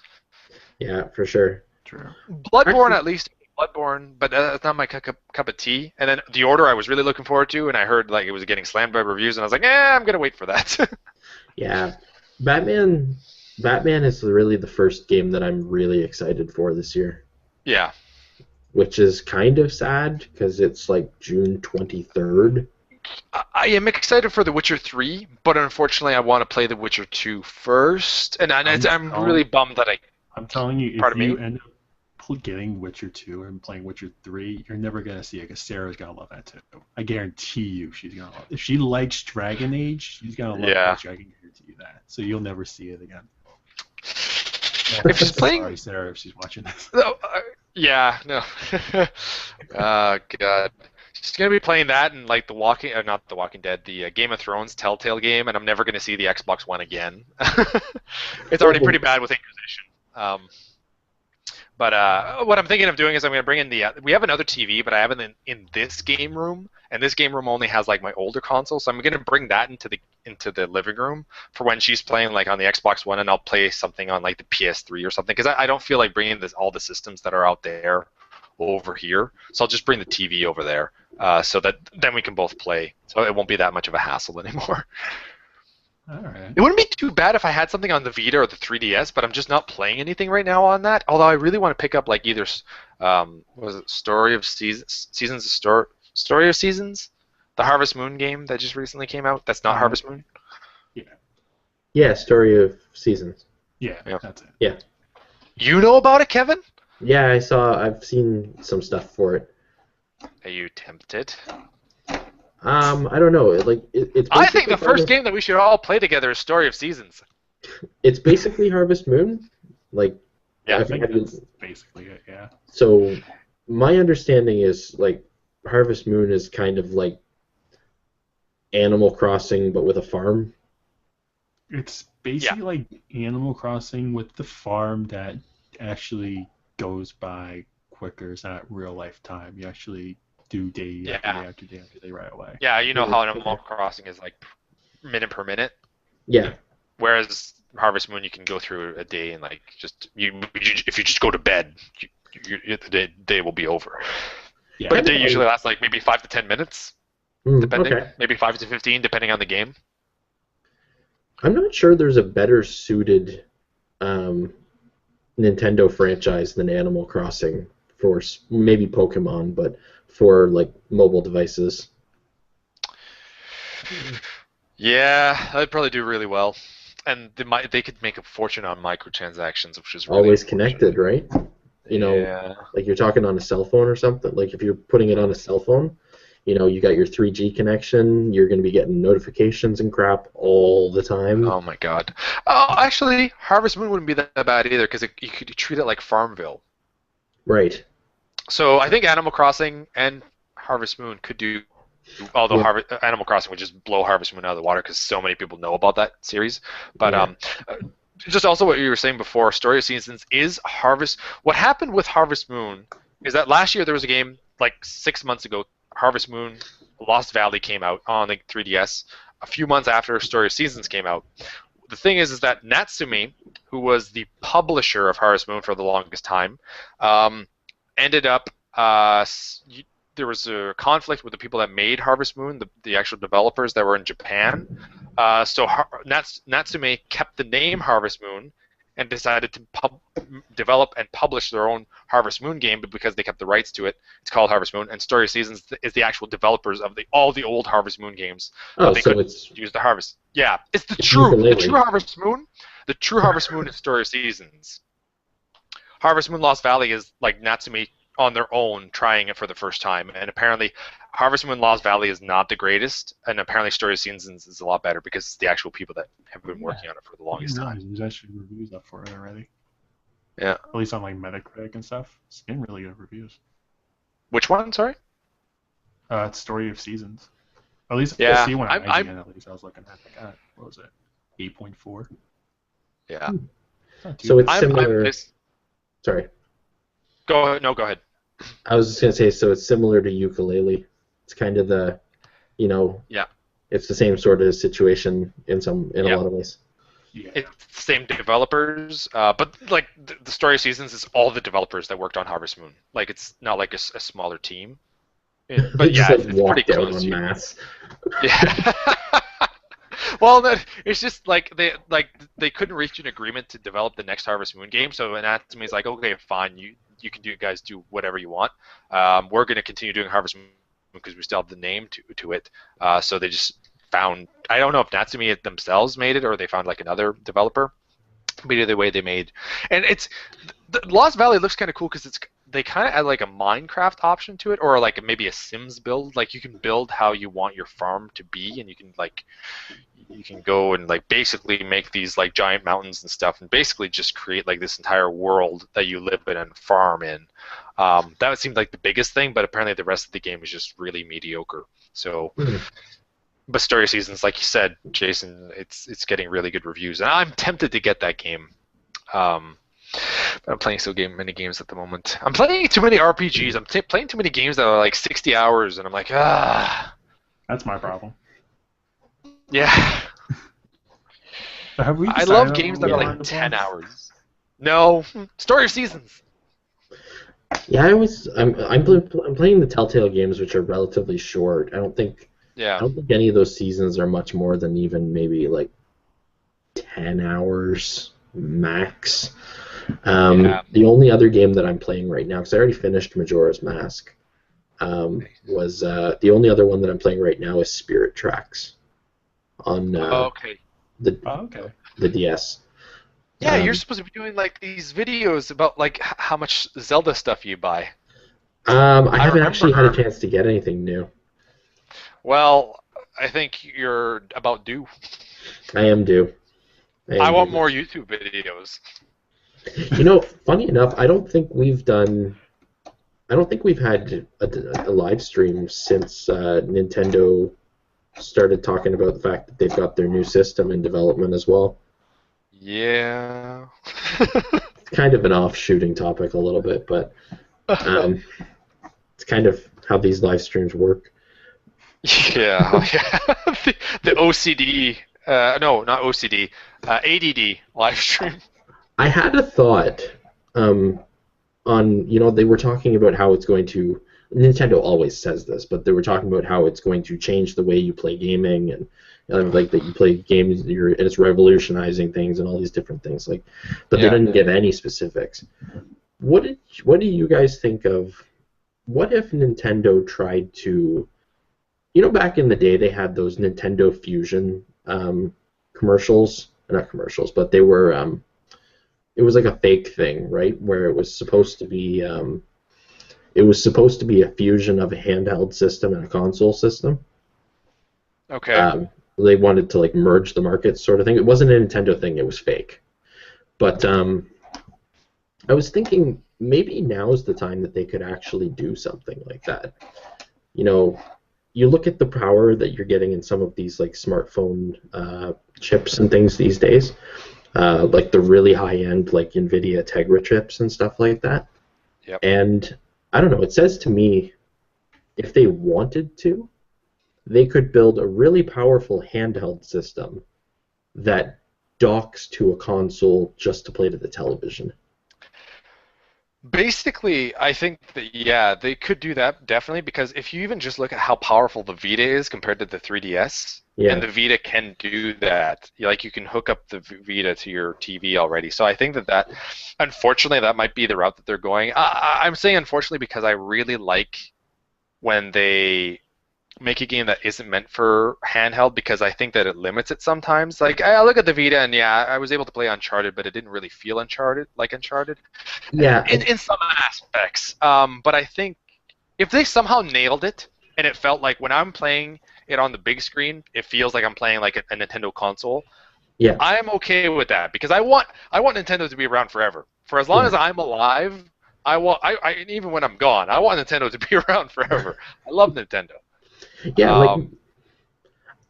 Yeah, for sure. True. Bloodborne, at least. Bloodborne, but that's not my cup of tea. And then The Order I was really looking forward to, and I heard like it was getting slammed by reviews, and I was like, I'm going to wait for that. Yeah. Batman is really the first game that I'm really excited for this year. Yeah. Which is kind of sad, because it's like June 23rd. I am excited for The Witcher 3, but unfortunately I want to play The Witcher 2 first, and I'm really bummed that I'm telling you, if you end up getting Witcher 2 and playing Witcher 3, you're never going to see it, because Sarah's going to love that too. I guarantee you she's going to love it. If she likes Dragon Age, she's going to love Dragon Age. I guarantee you that. So you'll never see it again. If she's playing... Sorry, Sarah, if she's watching this. No, no. Oh, God. She's going to be playing that and like not The Walking Dead, the Game of Thrones Telltale game, and I'm never going to see the Xbox One again. It's already pretty bad with Inquisition. But what I'm thinking of doing is I'm going to bring in we have another TV, but I have it in this game room, and this game room only has like my older console, so I'm going to bring that into the living room for when she's playing like on the Xbox One, and I'll play something on like the PS3 or something, because I don't feel like bringing all the systems that are out there over here, so I'll just bring the TV over there, so that then we can both play, so it won't be that much of a hassle anymore. All right. It wouldn't be too bad if I had something on the Vita or the 3DS, but I'm just not playing anything right now on that. Although I really want to pick up like either was it Story of Seasons, Story of Seasons, the Harvest Moon game that just recently came out. That's not Harvest Moon. Yeah, Story of Seasons. Yeah, that's it. Yeah. You know about it, Kevin? Yeah, I've seen some stuff for it. Are you tempted? I don't know. It's I think basically the first game that we should all play together is Story of Seasons. It's basically Harvest Moon. Like, Yeah, I think that's basically it, yeah. So my understanding is like Harvest Moon is kind of like Animal Crossing but with a farm. It's basically like Animal Crossing with the farm that actually goes by quicker. It's not real life time. You actually do day after day after day after day right away. Yeah, you know how Animal Crossing is like minute per minute. Yeah. Whereas Harvest Moon, you can go through a day and like just if you just go to bed, the day will be over. Yeah. But a day usually lasts like maybe 5 to 10 minutes, depending. Okay. Maybe 5 to 15, depending on the game. I'm not sure there's a better suited Nintendo franchise than Animal Crossing for maybe Pokemon, but for like mobile devices. Yeah, that'd probably do really well, and they could make a fortune on microtransactions, which is really always connected, right? You know, yeah. like you're talking on a cell phone or something. Like if you're putting it on a cell phone, you know, you got your 3G connection. You're going to be getting notifications and crap all the time. Oh my god. Oh, actually, Harvest Moon wouldn't be that bad either because you could treat it like Farmville. Right. So I think Animal Crossing and Harvest Moon could do. Although Animal Crossing would just blow Harvest Moon out of the water because so many people know about that series. But just also what you were saying before, Story of Seasons is Harvest. What happened with Harvest Moon is that last year there was a game like 6 months ago. Harvest Moon Lost Valley came out on the 3DS. A few months after Story of Seasons came out. The thing is that Natsume, who was the publisher of Harvest Moon for the longest time, ended up. There was a conflict with the people that made Harvest Moon, the actual developers that were in Japan. So Natsume kept the name Harvest Moon and decided to develop and publish their own Harvest Moon game, but because they kept the rights to it, it's called Harvest Moon. And Story of Seasons is the actual developers of all the old Harvest Moon games. Oh, they so couldn't it's use the Harvest. Yeah, it's the true Harvest Moon. The true Harvest Moon is Story of Seasons. Harvest Moon Lost Valley is like Natsume on their own trying it for the first time, and apparently Harvest Moon Lost Valley is not the greatest, and apparently Story of Seasons is a lot better because it's the actual people that have been working on it for the longest time. There's actually reviews up for it already. Yeah. At least on like Metacritic and stuff. It's getting really good reviews. Which one? Sorry. It's Story of Seasons. At least yeah, I see one on IGN. At least I was looking at like, what was it? 8.4. Yeah. So it's similar. Sorry. Go ahead. No, go ahead. I was just gonna say, so it's similar to Ukulele. It's kind of the, you know, it's the same sort of situation in a lot of ways. Yeah. It's the same developers, but like the Story of Seasons is all the developers that worked on Harvest Moon. Like it's not like a smaller team. But yeah, it's pretty close. Mass. Yeah. Well, it's just like they couldn't reach an agreement to develop the next Harvest Moon game, so Anatomy is like, okay, fine, you can guys do whatever you want. We're going to continue doing Harvest Moon because we still have the name to it. So they just found, I don't know if Natsume themselves made it or they found like another developer. But either way, they made, and the Lost Valley looks kind of cool because they kind of add like a Minecraft option to it, or like maybe a Sims build. Like you can build how you want your farm to be, and you can go and like basically make these like giant mountains and stuff, and basically just create like this entire world that you live in and farm in. That seemed like the biggest thing, but apparently the rest of the game is just really mediocre. So. But Story of Seasons, like you said, Jason, it's getting really good reviews, and I'm tempted to get that game. But I'm playing so many games at the moment. I'm playing too many RPGs. I'm playing too many games that are like 60 hours, and I'm like, ah. That's my problem. Yeah. I love games that are like 10 hours. No, Story of Seasons. Yeah, I'm playing the Telltale games, which are relatively short. I don't think any of those seasons are much more than even maybe like 10 hours max. The only other game that I'm playing right now, because I already finished Majora's Mask, was the only other one that I'm playing right now is Spirit Tracks on the DS. Yeah, you're supposed to be doing like these videos about like how much Zelda stuff you buy. I haven't actually had a chance to get anything new. Well, I think you're about due. I am due. I want more YouTube videos. You know, funny enough, I don't think we've had a live stream since Nintendo started talking about the fact that they've got their new system in development as well. Yeah. It's kind of an off-shooting topic a little bit, but it's kind of how these live streams work. Yeah. The OCD. No, not OCD. ADD live stream. I had a thought on, they were talking about how it's going to. Nintendo always says this, but they were talking about how it's going to change the way you play gaming and like that you play games, and it's revolutionizing things and all these different things. But they didn't give any specifics. What do you guys think of? What if Nintendo tried to, back in the day they had those Nintendo Fusion commercials, not commercials, but they were. It was like a fake thing, right? Where it was supposed to be. It was supposed to be a fusion of a handheld system and a console system. Okay. They wanted to merge the markets, sort of thing. It wasn't a Nintendo thing; it was fake. But I was thinking maybe now's the time that they could actually do something like that. You look at the power that you're getting in some of these smartphone chips and things these days, like the really high-end NVIDIA Tegra chips and stuff like that. Yep. And I don't know, it says to me, if they wanted to, they could build a really powerful handheld system that docks to a console just to play to the television. Basically, I think that, they could do that, definitely, because if you even just look at how powerful the Vita is compared to the 3DS, and the Vita can do that. You can hook up the Vita to your TV already. So I think that unfortunately, that might be the route that they're going. I'm saying unfortunately because I really like when they make a game that isn't meant for handheld, because I think that it limits it sometimes. I look at the Vita and I was able to play Uncharted, but it didn't really feel Uncharted. Yeah. In some aspects. But I think if they somehow nailed it and it felt like when I'm playing it on the big screen, it feels like I'm playing like a Nintendo console. Yeah. I'm okay with that because I want Nintendo to be around forever. For as long as I'm alive, I even when I'm gone, I want Nintendo to be around forever. I love Nintendo. Yeah,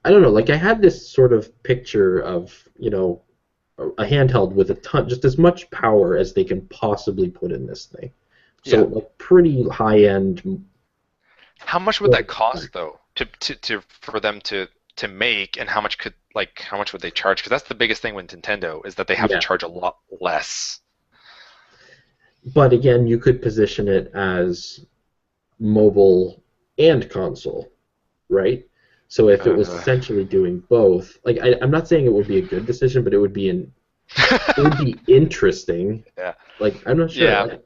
I don't know, I had this sort of picture of, a handheld with a ton, just as much power as they can possibly put in this thing. So, pretty high-end. How much would that cost, though, for them to make, and how much would they charge? Because that's the biggest thing with Nintendo, is that they have to charge a lot less. But again, you could position it as mobile and console, right? So if it was essentially doing both, I'm not saying it would be a good decision, but it would be it would be interesting. Yeah. I'm not sure. Yeah.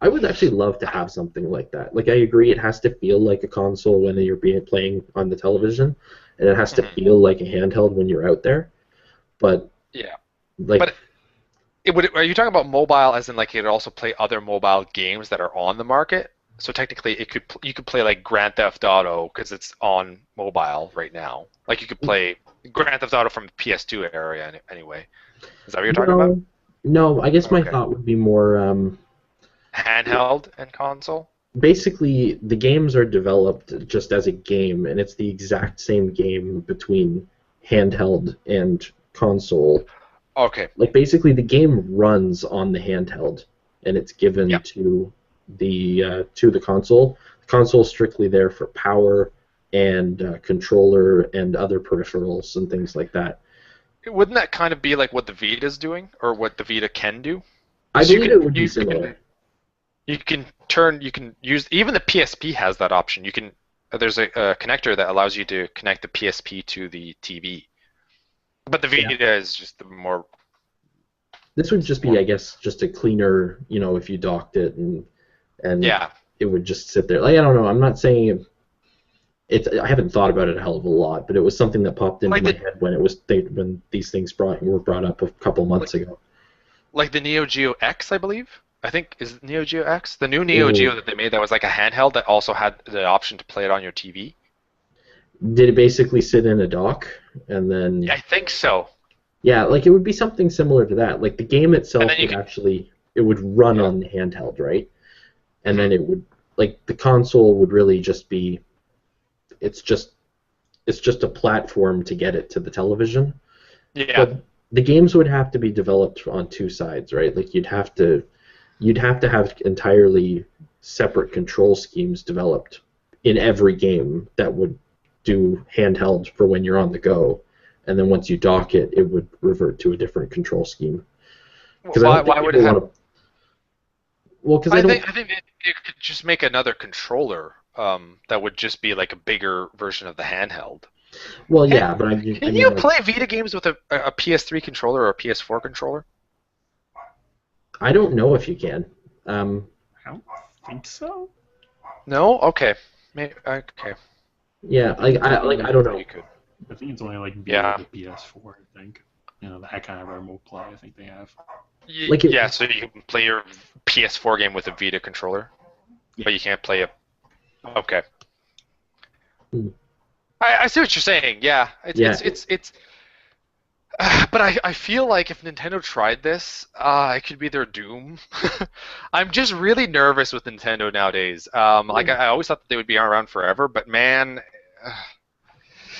I would actually love to have something like that. I agree, it has to feel like a console when you're playing on the television, and it has to feel like a handheld when you're out there. But but are you talking about mobile as in it could also play other mobile games that are on the market? So technically, you could play Grand Theft Auto because it's on mobile right now. You could play Grand Theft Auto from the PS2 area anyway. Is that what you're talking about? No, I guess my thought would be more handheld and console. Basically, the games are developed just as a game, and it's the exact same game between handheld and console. Okay. Basically, the game runs on the handheld, and it's given to the console. The console's strictly there for power and controller and other peripherals and things like that. Wouldn't that kind of be like what the Vita's doing, or what the Vita can do? I believe it would be similar. You can use, even the PSP has that option. There's a connector that allows you to connect the PSP to the TV. But the Vita is just the more. This would just be, I guess, just a cleaner, if you docked it and it would just sit there. I don't know. I'm not saying I haven't thought about it a hell of a lot, but it was something that popped into my head when these things were brought up a couple months ago. Like the Neo Geo X, I believe. I think is Neo Geo X, the new Neo Geo that they made that was like a handheld that also had the option to play it on your TV. Did it basically sit in a dock and then? I think so. Yeah, like it would be something similar to that. Like the game And itself then you would could, actually it would run yeah. on the handheld, right? And then it would like the console would really just be it's just a platform to get it to the television. Yeah. But the games would have to be developed on two sides, right? Like you'd have to have entirely separate control schemes developed in every game that would do handheld for when you're on the go, and then once you dock it, it would revert to a different control scheme. Because I don't think Why would it people have? want to. Well, because I don't. I think it could just make another controller that would just be like a bigger version of the handheld. Well, Can, yeah, but I can mean, you like, play Vita games with a PS3 controller or a PS4 controller? I don't know if you can. I don't think so. No? Okay. Okay. Yeah, I don't know. You could. I think it's only like Yeah. the PS4. I think that kind of remote play. I think they have. Yeah, so you can play your PS4 game with a Vita controller, but you can't play it. Okay. Hmm. I see what you're saying. Yeah, Yeah. it's but I feel like if Nintendo tried this, it could be their doom. I'm just really nervous with Nintendo nowadays. Like I always thought that they would be around forever, but man.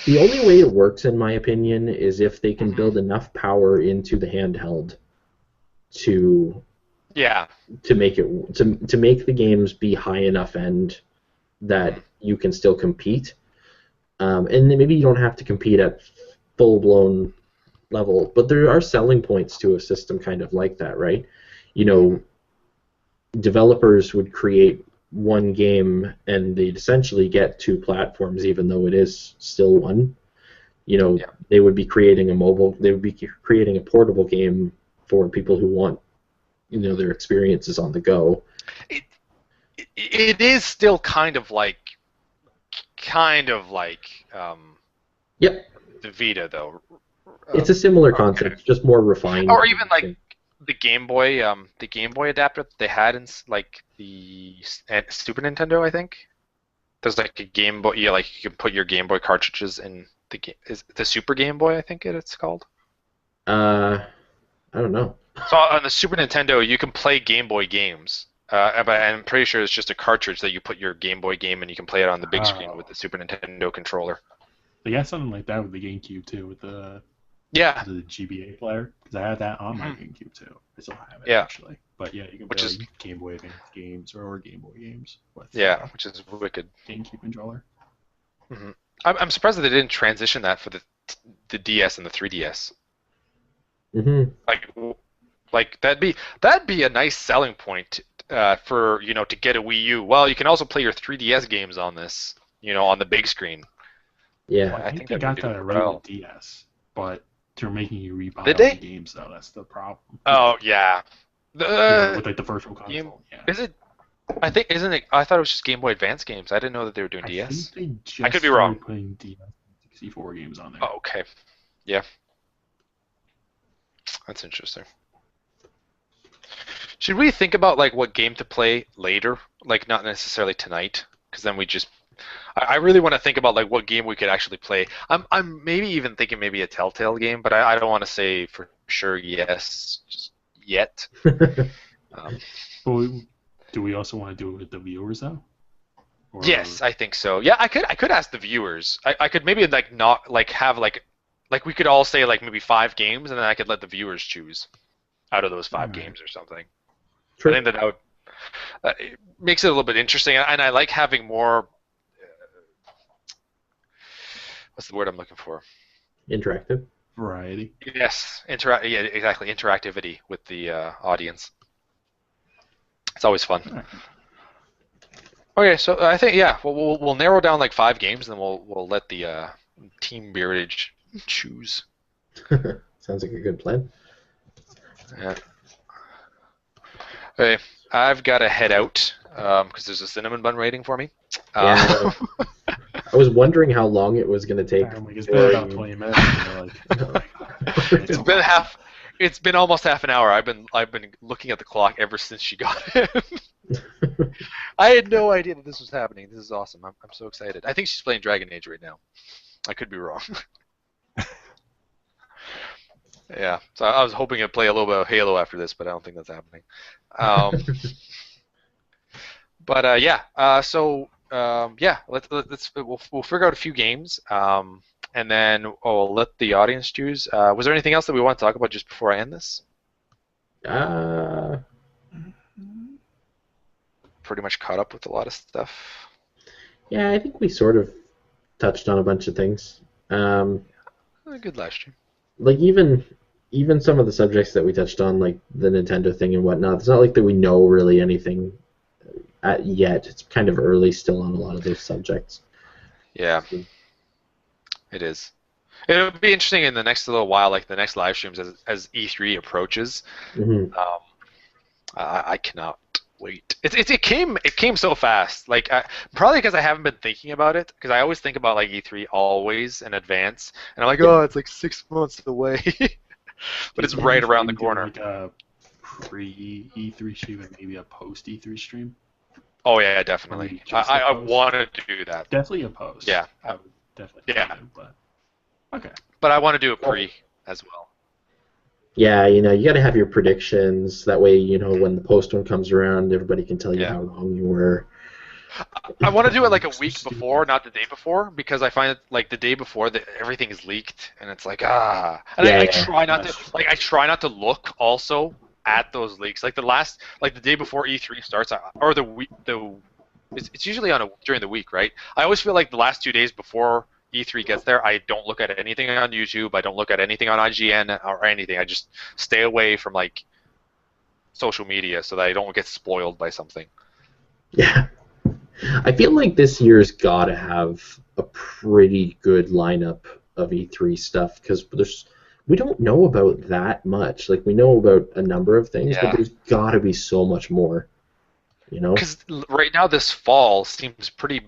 The only way it works, in my opinion, is if they can build enough power into the handheld to make it to make the games be high enough end that you can still compete, and then maybe you don't have to compete at full blown level, but there are selling points to a system kind of like that, right? Developers would create one game and they'd essentially get two platforms, even though it is still one. They would be creating a portable game for people who want their experiences on the go. It is still kind of like Yep. the Vita though. It's a similar concept, just more refined. Or even like the Game Boy adapter that they had in like the Super Nintendo, I think. There's like a Game Boy, like you can put your Game Boy cartridges in is the Super Game Boy, I think it's called. I don't know. So on the Super Nintendo, you can play Game Boy games, but I'm pretty sure it's just a cartridge that you put your Game Boy game and you can play it on the big screen with the Super Nintendo controller. They got something like that with the GameCube too, with the GBA player, because I had that on my GameCube too. I still have it actually. But yeah, you can play like Game Boy Advance games or Game Boy games with which is wicked. GameCube controller. Mm-hmm. I'm surprised that they didn't transition that for the DS and the 3DS. Mm-hmm. Like that'd be a nice selling point for to get a Wii U. Well, you can also play your 3DS games on this, on the big screen. Yeah, well, I think they got that already with DS, but they're making you rebuy all the games though. That's the problem. Oh yeah. With like the virtual console. Is it? I think isn't it? I thought it was just Game Boy Advance games. I didn't know that they were doing DS. I could be wrong. Putting DS 64 games on there. Oh, okay. Yeah. That's interesting. Should we think about like what game to play later? Like not necessarily tonight, because then I really want to think about like what game we could actually play. I'm maybe even thinking maybe a Telltale game, but I don't want to say for sure yes just yet. Do we also want to do it with the viewers though? Yes, I think so. Yeah, I could ask the viewers. I could maybe like not like have like we could all say like maybe 5 games, and then I could let the viewers choose out of those 5 games or something. True. I think that would it makes it a little bit interesting, and I like having more. What's the word I'm looking for? Interactive. Variety. Yes, yeah, exactly. Interactivity with the audience. It's always fun. Right. Okay, so I think we'll narrow down like 5 games, and then we'll let the Team Beardage choose. Sounds like a good plan. Yeah. Okay, I've got to head out because there's a cinnamon bun waiting for me. Yeah. I was wondering how long it was going to take. It's been about 20 minutes. It's been almost half an hour. I've been looking at the clock ever since she got in. I had no idea that this was happening. This is awesome. I'm so excited. I think she's playing Dragon Age right now. I could be wrong. Yeah. So I was hoping to play a little bit of Halo after this, but I don't think that's happening. Um, but yeah. Yeah. We'll figure out a few games. And then I'll let the audience choose. Was there anything else that we want to talk about just before I end this? Uh, Pretty much caught up with a lot of stuff. yeah, I think we sort of touched on a bunch of things. A good live stream. Like even some of the subjects that we touched on, like the Nintendo thing and whatnot. It's not like that we know really anything yet. It's kind of early still on a lot of those subjects. Yeah, it is. It'll be interesting in the next little while, like the next live streams as E3 approaches. Mm-hmm. I cannot wait. It came so fast. Like probably because I haven't been thinking about it. Because I always think about like E3 always in advance, and I'm like, oh, it's like 6 months away, but it's right around the corner. Like a pre-E3 stream and maybe a post-E3 stream. Oh yeah, definitely. I wanted to do that. Definitely a post. Yeah, I would definitely. Yeah. But okay. But I want to do a pre as well. Yeah, you got to have your predictions. That way, when the post one comes around, everybody can tell you how wrong you were. I want to do it like a week before, not the day before, because I find it like the day before that everything is leaked, and it's like And I try not to I try not to look also at those leaks. Like the day before E3 starts, or the week it's usually during the week, right? I always feel like the last 2 days before E3 gets there, I don't look at anything on YouTube. I don't look at anything on IGN or anything. I just stay away from like social media so that I don't get spoiled by something. Yeah. I feel like this year's got to have a pretty good lineup of E3 stuff because we don't know about that much. Like we know about a number of things, but there's got to be so much more. Because right now this fall seems pretty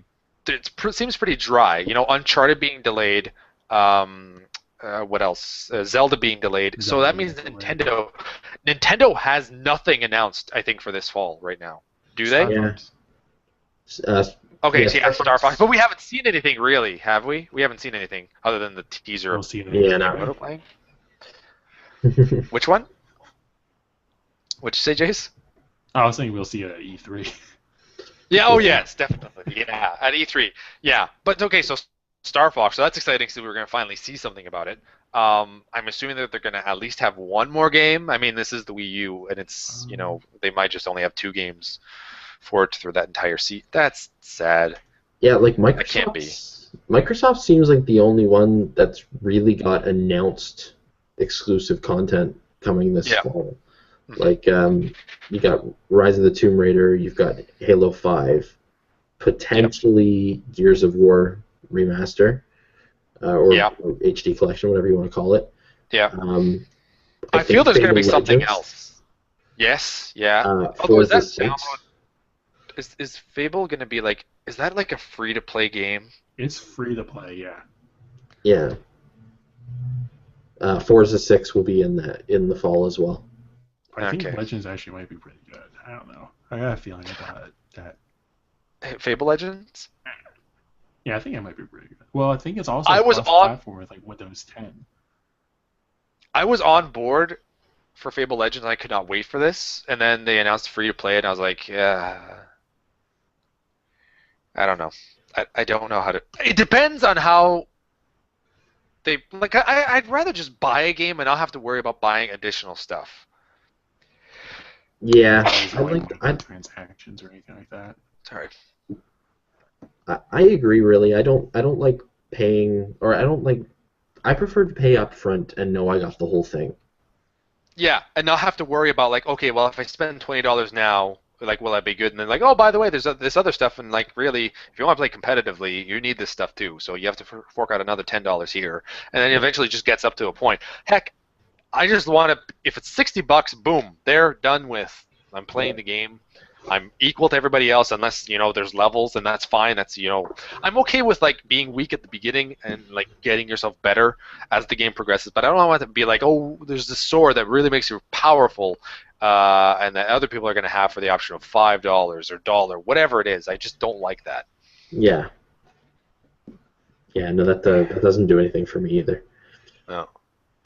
dry. Uncharted being delayed. What else? Zelda being delayed. So that means Nintendo has nothing announced, I think, for this fall right now. Do they? Yeah. Okay, so Star Fox. But we haven't seen anything really, have we? We haven't seen anything other than the teaser. We'll see anything. Yeah, not really. Playing. Which one? What'd you say, Jace? I was saying we'll see it at E3. Yeah, oh yes, definitely. Yeah, at E3. Yeah, but okay, so Star Fox, so that's exciting because we're going to finally see something about it. I'm assuming that they're going to at least have one more game. I mean, this is the Wii U, and it's, they might just only have 2 games for it through that entire seat. That's sad. Yeah, like That can't be. Microsoft seems like the only one that's really got announced exclusive content coming this fall. Like, you got Rise of the Tomb Raider, you've got Halo 5, potentially Gears of War Remaster, or HD Collection, whatever you want to call it. Yeah. I feel there's going to be something else. Yes, yeah. Although is that download? Is Fable going to be like? Is that like a free-to-play game? It's free to play, yeah. Yeah. Forza 6 will be in the fall as well. I think Legends actually might be pretty good. I don't know. I got a feeling about that. Fable Legends? Yeah, I think it might be pretty good. Well, I think it's also platform with like Windows 10. I was on board for Fable Legends, and I could not wait for this. And then they announced free to play, and I was like, yeah, I don't know. I don't know how to. It depends on how they like. I'd rather just buy a game and not have to worry about buying additional stuff. Yeah, I transactions or anything like that. Sorry. I agree. Really, I don't like paying, or I don't like. I prefer to pay up front and know I got the whole thing. Yeah, and not have to worry about like, okay, well, if I spend $20 now, like, will I be good? And then like, oh, by the way, there's this other stuff, and like, really, if you want to play competitively, you need this stuff too. So you have to fork out another $10 here, and then eventually just gets up to a point. Heck, I just want to. If it's $60, boom, they're done with. I'm playing the game. I'm equal to everybody else unless there's levels, and that's fine. That's I'm okay with like being weak at the beginning and like getting yourself better as the game progresses. But I don't want it to be like, oh, there's this sword that really makes you powerful, and that other people are going to have for the option of $5 or $1, whatever it is. I just don't like that. Yeah. Yeah, no, that doesn't do anything for me either. No.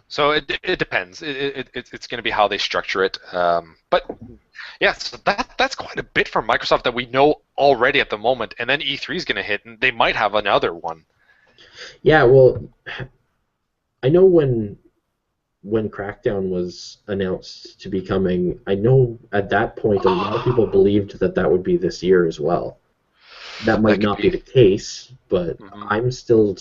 So it depends. It's going to be how they structure it. But yeah, so that's quite a bit from Microsoft that we know already at the moment. And then E3 is going to hit, and they might have another one. Yeah, well, I know when Crackdown was announced to be coming, I know at that point a lot of people believed that would be this year as well. That might not be the case, but I'm still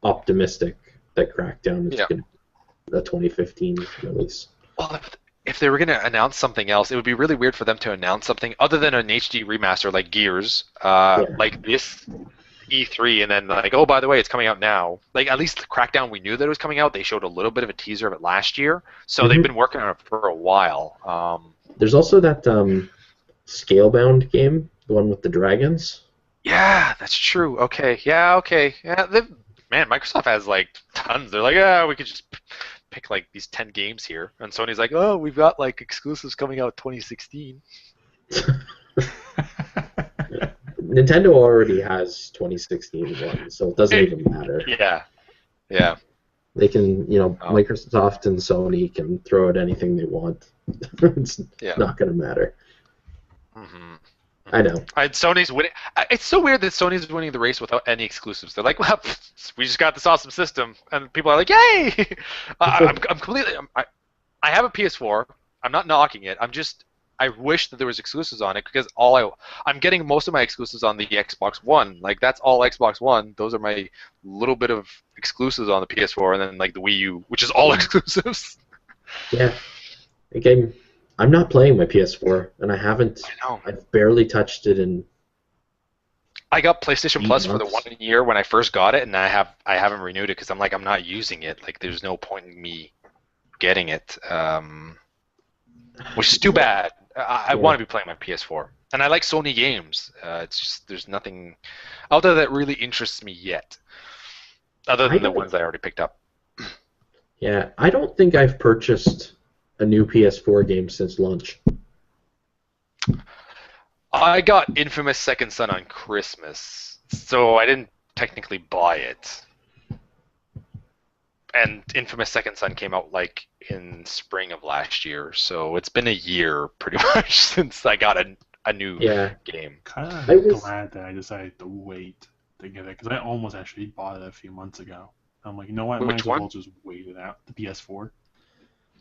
optimistic that Crackdown is going to be a 2015 release. Well, if they were going to announce something else, it would be really weird for them to announce something other than an HD remaster like Gears, like this E3, and then like, oh, by the way, it's coming out now. Like, at least Crackdown, we knew that it was coming out. They showed a little bit of a teaser of it last year, so they've been working on it for a while. There's also that Scalebound game, the one with the dragons. Yeah, that's true. Okay. Yeah. Man, Microsoft has like tons. They're like, we could just pick like these 10 games here, and Sony's like, oh, we've got like exclusives coming out 2016. Nintendo already has 2016 one, so it doesn't even matter. Yeah. They can, Microsoft and Sony can throw out anything they want. It's not going to matter. I know. Sony's winning. It's so weird that Sony's winning the race without any exclusives. They're like, well, we just got this awesome system, and people are like, yay! I'm completely. I have a PS4. I'm not knocking it. I wish that there was exclusives on it because I'm getting most of my exclusives on the Xbox One. Like that's all Xbox One. Those are my little bit of exclusives on the PS4, and then like the Wii U, which is all exclusives. Yeah. Okay. I'm not playing my PS4, and I haven't. I know. I've barely touched it in. I got PlayStation Plus for the 1 year when I first got it, and I haven't renewed it because I'm like, I'm not using it. Like, there's no point in me getting it, which is too bad. I want to be playing my PS4, and I like Sony games. It's just there's nothing out there that really interests me yet, other than the ones I already picked up. Yeah, I don't think I've purchased a new PS4 game since launch. I got Infamous Second Son on Christmas, so I didn't technically buy it. And Infamous Second Son came out like in spring of last year, so it's been a year pretty much since I got a new game. Kind of glad that I decided to wait to get it, because I almost actually bought it a few months ago. I'm like, you know what, I might as well just wait it out. The PS4.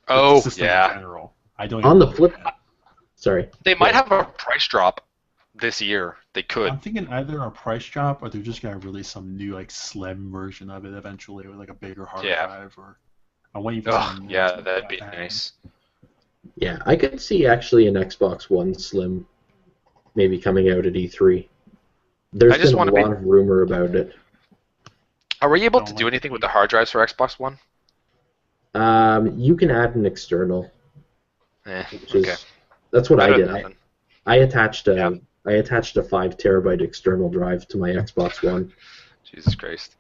Oh, in general. I don't. On the flip, sorry. They might have a price drop this year. They could. I'm thinking either a price drop or they're just gonna release some new like slim version of it eventually with like a bigger hard drive. Or I'm waiting for. That'd be nice. Yeah, I could see actually an Xbox One Slim maybe coming out at E3. There's been a lot of rumor about it. Are we able to do anything with the hard drives for Xbox One? You can add an external. Okay. That's what I did. I attached a 5 terabyte external drive to my Xbox One. Jesus Christ.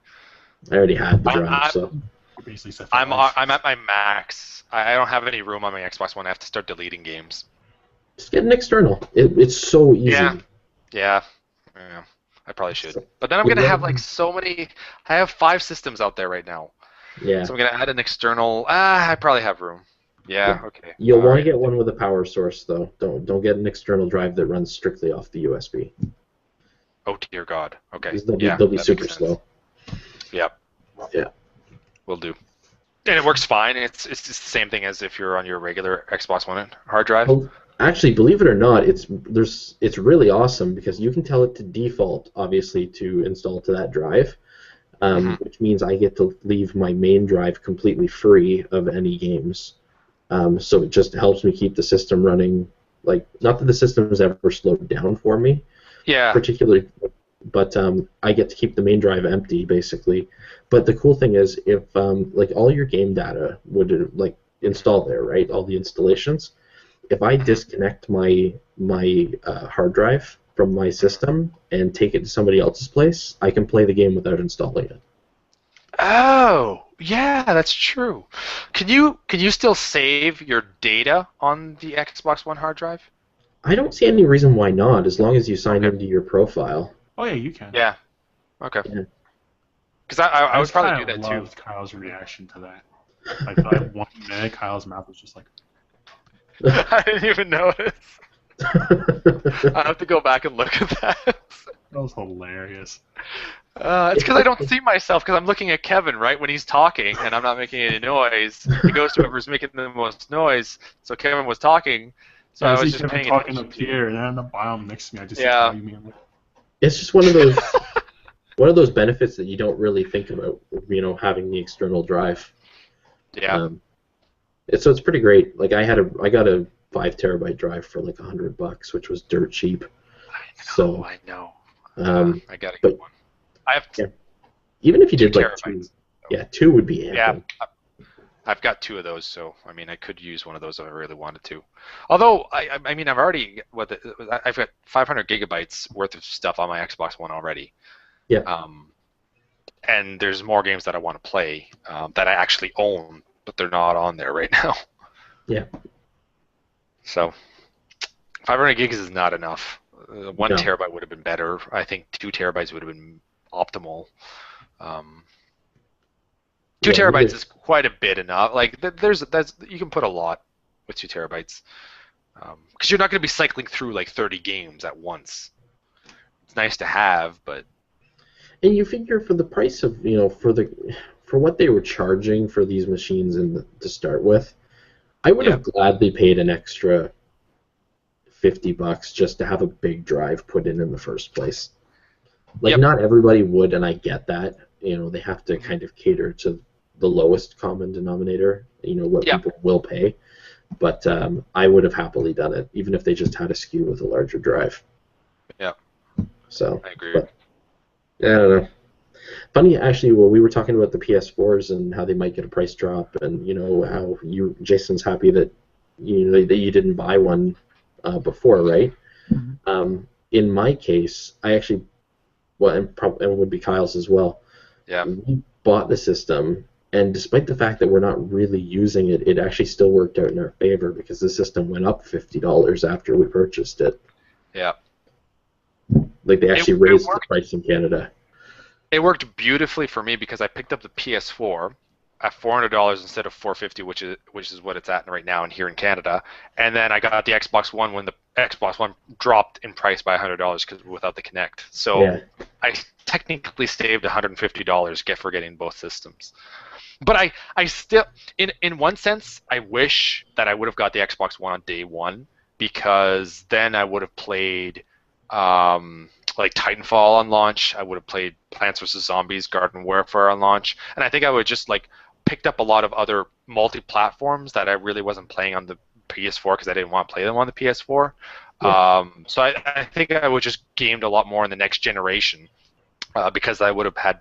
I already had the drive, so. I'm at my max. I don't have any room on my Xbox One. I have to start deleting games. Just get an external. It's so easy. Yeah. I probably should. But then I'm gonna have like so many. I have 5 systems out there right now. Yeah. So I'm gonna add an external. I probably have room. Yeah. Okay. You'll want to get one with a power source though. Don't get an external drive that runs strictly off the USB. Oh dear God. Okay. They'll be super slow. Yep. Yeah. Will do. And it works fine. It's just the same thing as if you're on your regular Xbox One hard drive. Well, actually, believe it or not, it's really awesome because you can tell it to default, obviously, to install to that drive. Which means I get to leave my main drive completely free of any games. So it just helps me keep the system running. Like, not that the system has ever slowed down for me, particularly, but I get to keep the main drive empty, basically. But the cool thing is, if like all your game data would like install there, right, all the installations, if I disconnect my hard drive from my system and take it to somebody else's place, I can play the game without installing it. Oh, yeah, that's true. Can you still save your data on the Xbox One hard drive? I don't see any reason why not, as long as you sign Okay. into your profile. Oh yeah, you can. Yeah. Okay. Yeah. Because I would just probably do kinda that too. loved Kyle's reaction to that. Like that 1 minute, Kyle's mouth was just like, I didn't even notice. I have to go back and look at that. that was hilarious. It's because I don't see myself because I'm looking at Kevin, right, when he's talking and I'm not making any noise. It goes to whoever's making the most noise. So Kevin was talking, so Yeah, I I was see just Kevin paying talking attention up to you. here, and then on the bottom next to me, I just Yeah. see you. It's just one of those benefits that you don't really think about, having the external drive. Yeah. So it's pretty great. Like I got a 5 terabyte drive for like $100, which was dirt cheap. I know. I gotta but- get one. I have Yeah. Even if you 2 did like terabytes. 2 would be ample. Yeah. I've got 2 of those, so I mean, I could use one of those if I really wanted to. Although, I mean, I've already I've got 500 gigabytes worth of stuff on my Xbox One already. Yeah. And there's more games that I want to play that I actually own, but they're not on there right now. Yeah. So 500 gigs is not enough. 1 No. terabyte would have been better. I think 2 terabytes would have been optimal. 2 Yeah, terabytes is quite a bit enough. Like you can put a lot with 2 terabytes because you're not going to be cycling through like 30 games at once. It's nice to have, but And you figure for the price of for what they were charging for these machines to start with, I would have gladly paid an extra $50 just to have a big drive put in the first place. Like Yep. not everybody would, and I get that. They have to kind of cater to the lowest common denominator. What Yep. people will pay. But I would have happily done it, even if they just had a SKU with a larger drive. Yeah. So I agree. But, I don't know. Funny, actually, well, we were talking about the PS4s and how they might get a price drop, and how Jason's happy that that you didn't buy one before, right? Mm-hmm. In my case, I actually, and would be Kyle's as well. Yeah. We bought the system, and despite the fact that we're not really using it, it actually still worked out in our favor because the system went up $50 after we purchased it. Yeah. Like they actually raised the price in Canada. It worked beautifully for me because I picked up the PS4 at $400 instead of $450, which is what it's at right now and here in Canada. And then I got the Xbox One when the Xbox One dropped in price by $100 because without the Kinect. So Yeah. I technically saved $150 for getting both systems. But I still, in one sense, I wish that I would have got the Xbox One on day one because then I would have played like Titanfall on launch. I would have played Plants vs. Zombies, Garden Warfare on launch, and I think I would just like picked up a lot of other multi-platforms that I really wasn't playing on the PS4 because I didn't want to play them on the PS4. Yeah. So I think I would just gamed a lot more in the next generation because I would have had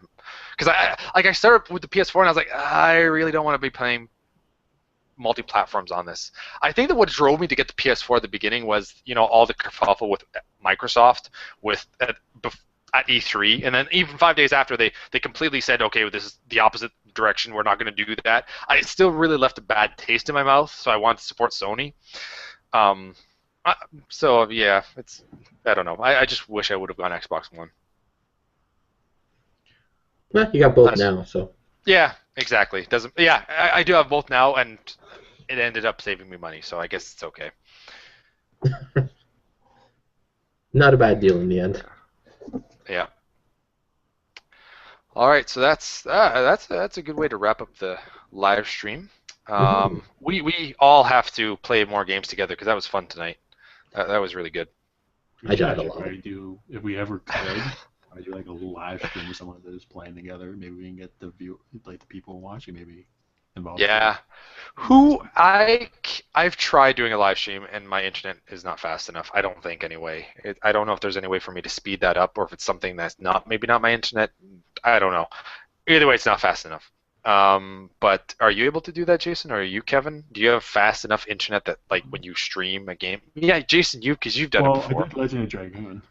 because I started with the PS4 and I was like I really don't want to be playing multi-platforms on this. I think that what drove me to get the PS4 at the beginning was all the kerfuffle with Microsoft at E3, and then even 5 days after they completely said, okay, this is the opposite direction. We're not going to do that. It still really left a bad taste in my mouth, so I wanted to support Sony. So yeah, I don't know. I just wish I would have gone Xbox One. Well, you got both now, so. Yeah, exactly. I do have both now, and it ended up saving me money, so I guess it's okay. Not a bad deal in the end. Yeah. All right, so that's a good way to wrap up the live stream. We all have to play more games together because that was fun tonight. That was really good. I died a lot. If we ever could, I do like a little live stream with someone that is playing together. Maybe we can get the people watching maybe involved. Yeah. I've tried doing a live stream and my internet is not fast enough. I don't think anyway. I don't know if there's any way for me to speed that up or if it's something that's maybe not my internet. I don't know. Either way, it's not fast enough. But are you able to do that, Jason? Or are you, Kevin? Do you have fast enough internet that, like, when you stream a game? Yeah, Jason, because you've done it Well, I before. did Legend of Dragoon.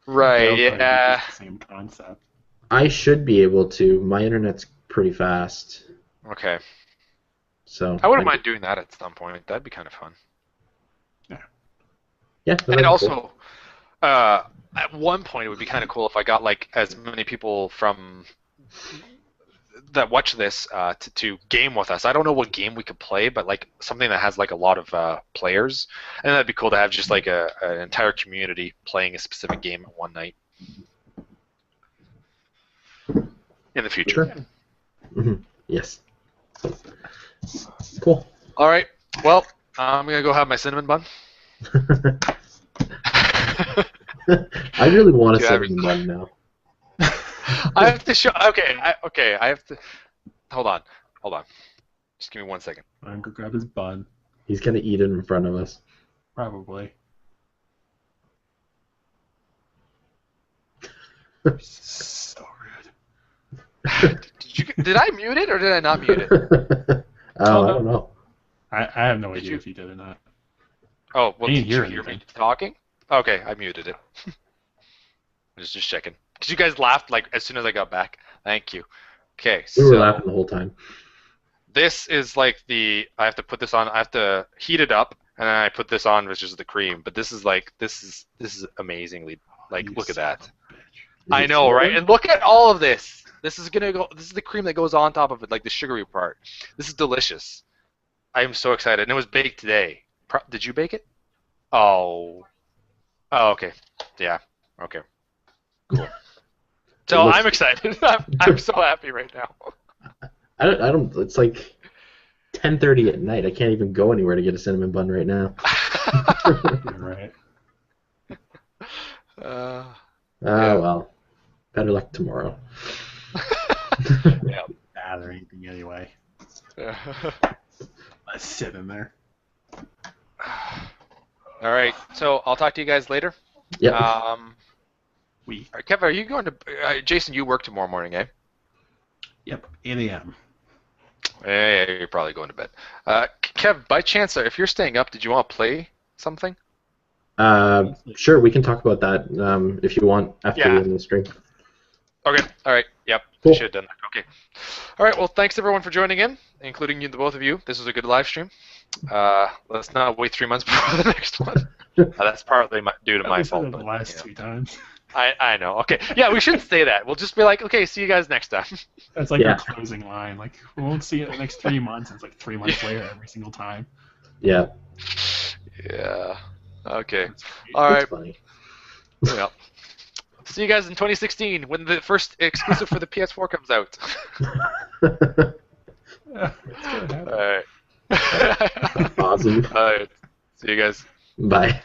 Right. That was Yeah. just the same concept. I should be able to. My internet's pretty fast, Okay. so I wouldn't mind doing that at some point. That'd be kind of fun. Yeah, that'd And be cool. also, at one point, it would be kind of cool if I got like as many people from that watch this to game with us. I don't know what game we could play, but like something that has like a lot of players, and that'd be cool to have just like an entire community playing a specific game at one night in the future. Sure. Yes. Cool. All right. Well, I'm gonna go have my cinnamon bun. I really want a Do you have- cinnamon bun now. I have to show. Okay. I have to. Hold on. Just give me 1 second. I'm gonna grab his bun. He's gonna eat it in front of us. Probably. So rude. Did I mute it or did I not mute it? I don't know. I have no Did idea you- if he did or not. Oh, well, I didn't did you hear hear me anything. talking? Okay, I muted it. just checking. Because you guys laughed like as soon as I got back. Thank you. Okay, We were so laughing the whole time. this is like I have to put this on. I have to heat it up, and then I put this on, which is the cream. But this is amazingly like You look at son that. of a bitch. I know, right? And look at all of this. This is the cream that goes on top of it, like the sugary part. This is delicious. I am so excited, and it was baked today. Did you bake it? Oh, okay. Yeah. Okay. Cool. So I'm excited. I'm so happy right now. I don't. It's like 10:30 at night. I can't even go anywhere to get a cinnamon bun right now. You're right. Yeah. Well. Better luck tomorrow. Bad or anything anyway. Let's sit in there. All right. So I'll talk to you guys later. Yep. All right, Kevin, are you going to? Jason, you work tomorrow morning, eh? Yep, 8 a.m. Yeah, you're probably going to bed. Kev, by chance, if you're staying up, did you want to play something? Sure, we can talk about that if you want after the end of the stream. Okay. All right. Yep. Cool. Should have done that. Okay. All right. Well, thanks everyone for joining in, including you, the both of you. This was a good live stream. Let's not wait 3 months before the next one. That's partly due to my fault. The last 2 times. I know. Okay. Yeah, we shouldn't say that. We'll just be like, okay, see you guys next time. That's like our closing line. Like, we won't see it in the next 3 months. It's like 3 months later every single time. Yeah. Yeah. Okay. That's great. All right. That's funny. Well, see you guys in 2016 when the first exclusive for the PS4 comes out. Yeah, it's gonna happen. All right. Awesome. All right. See you guys. Bye.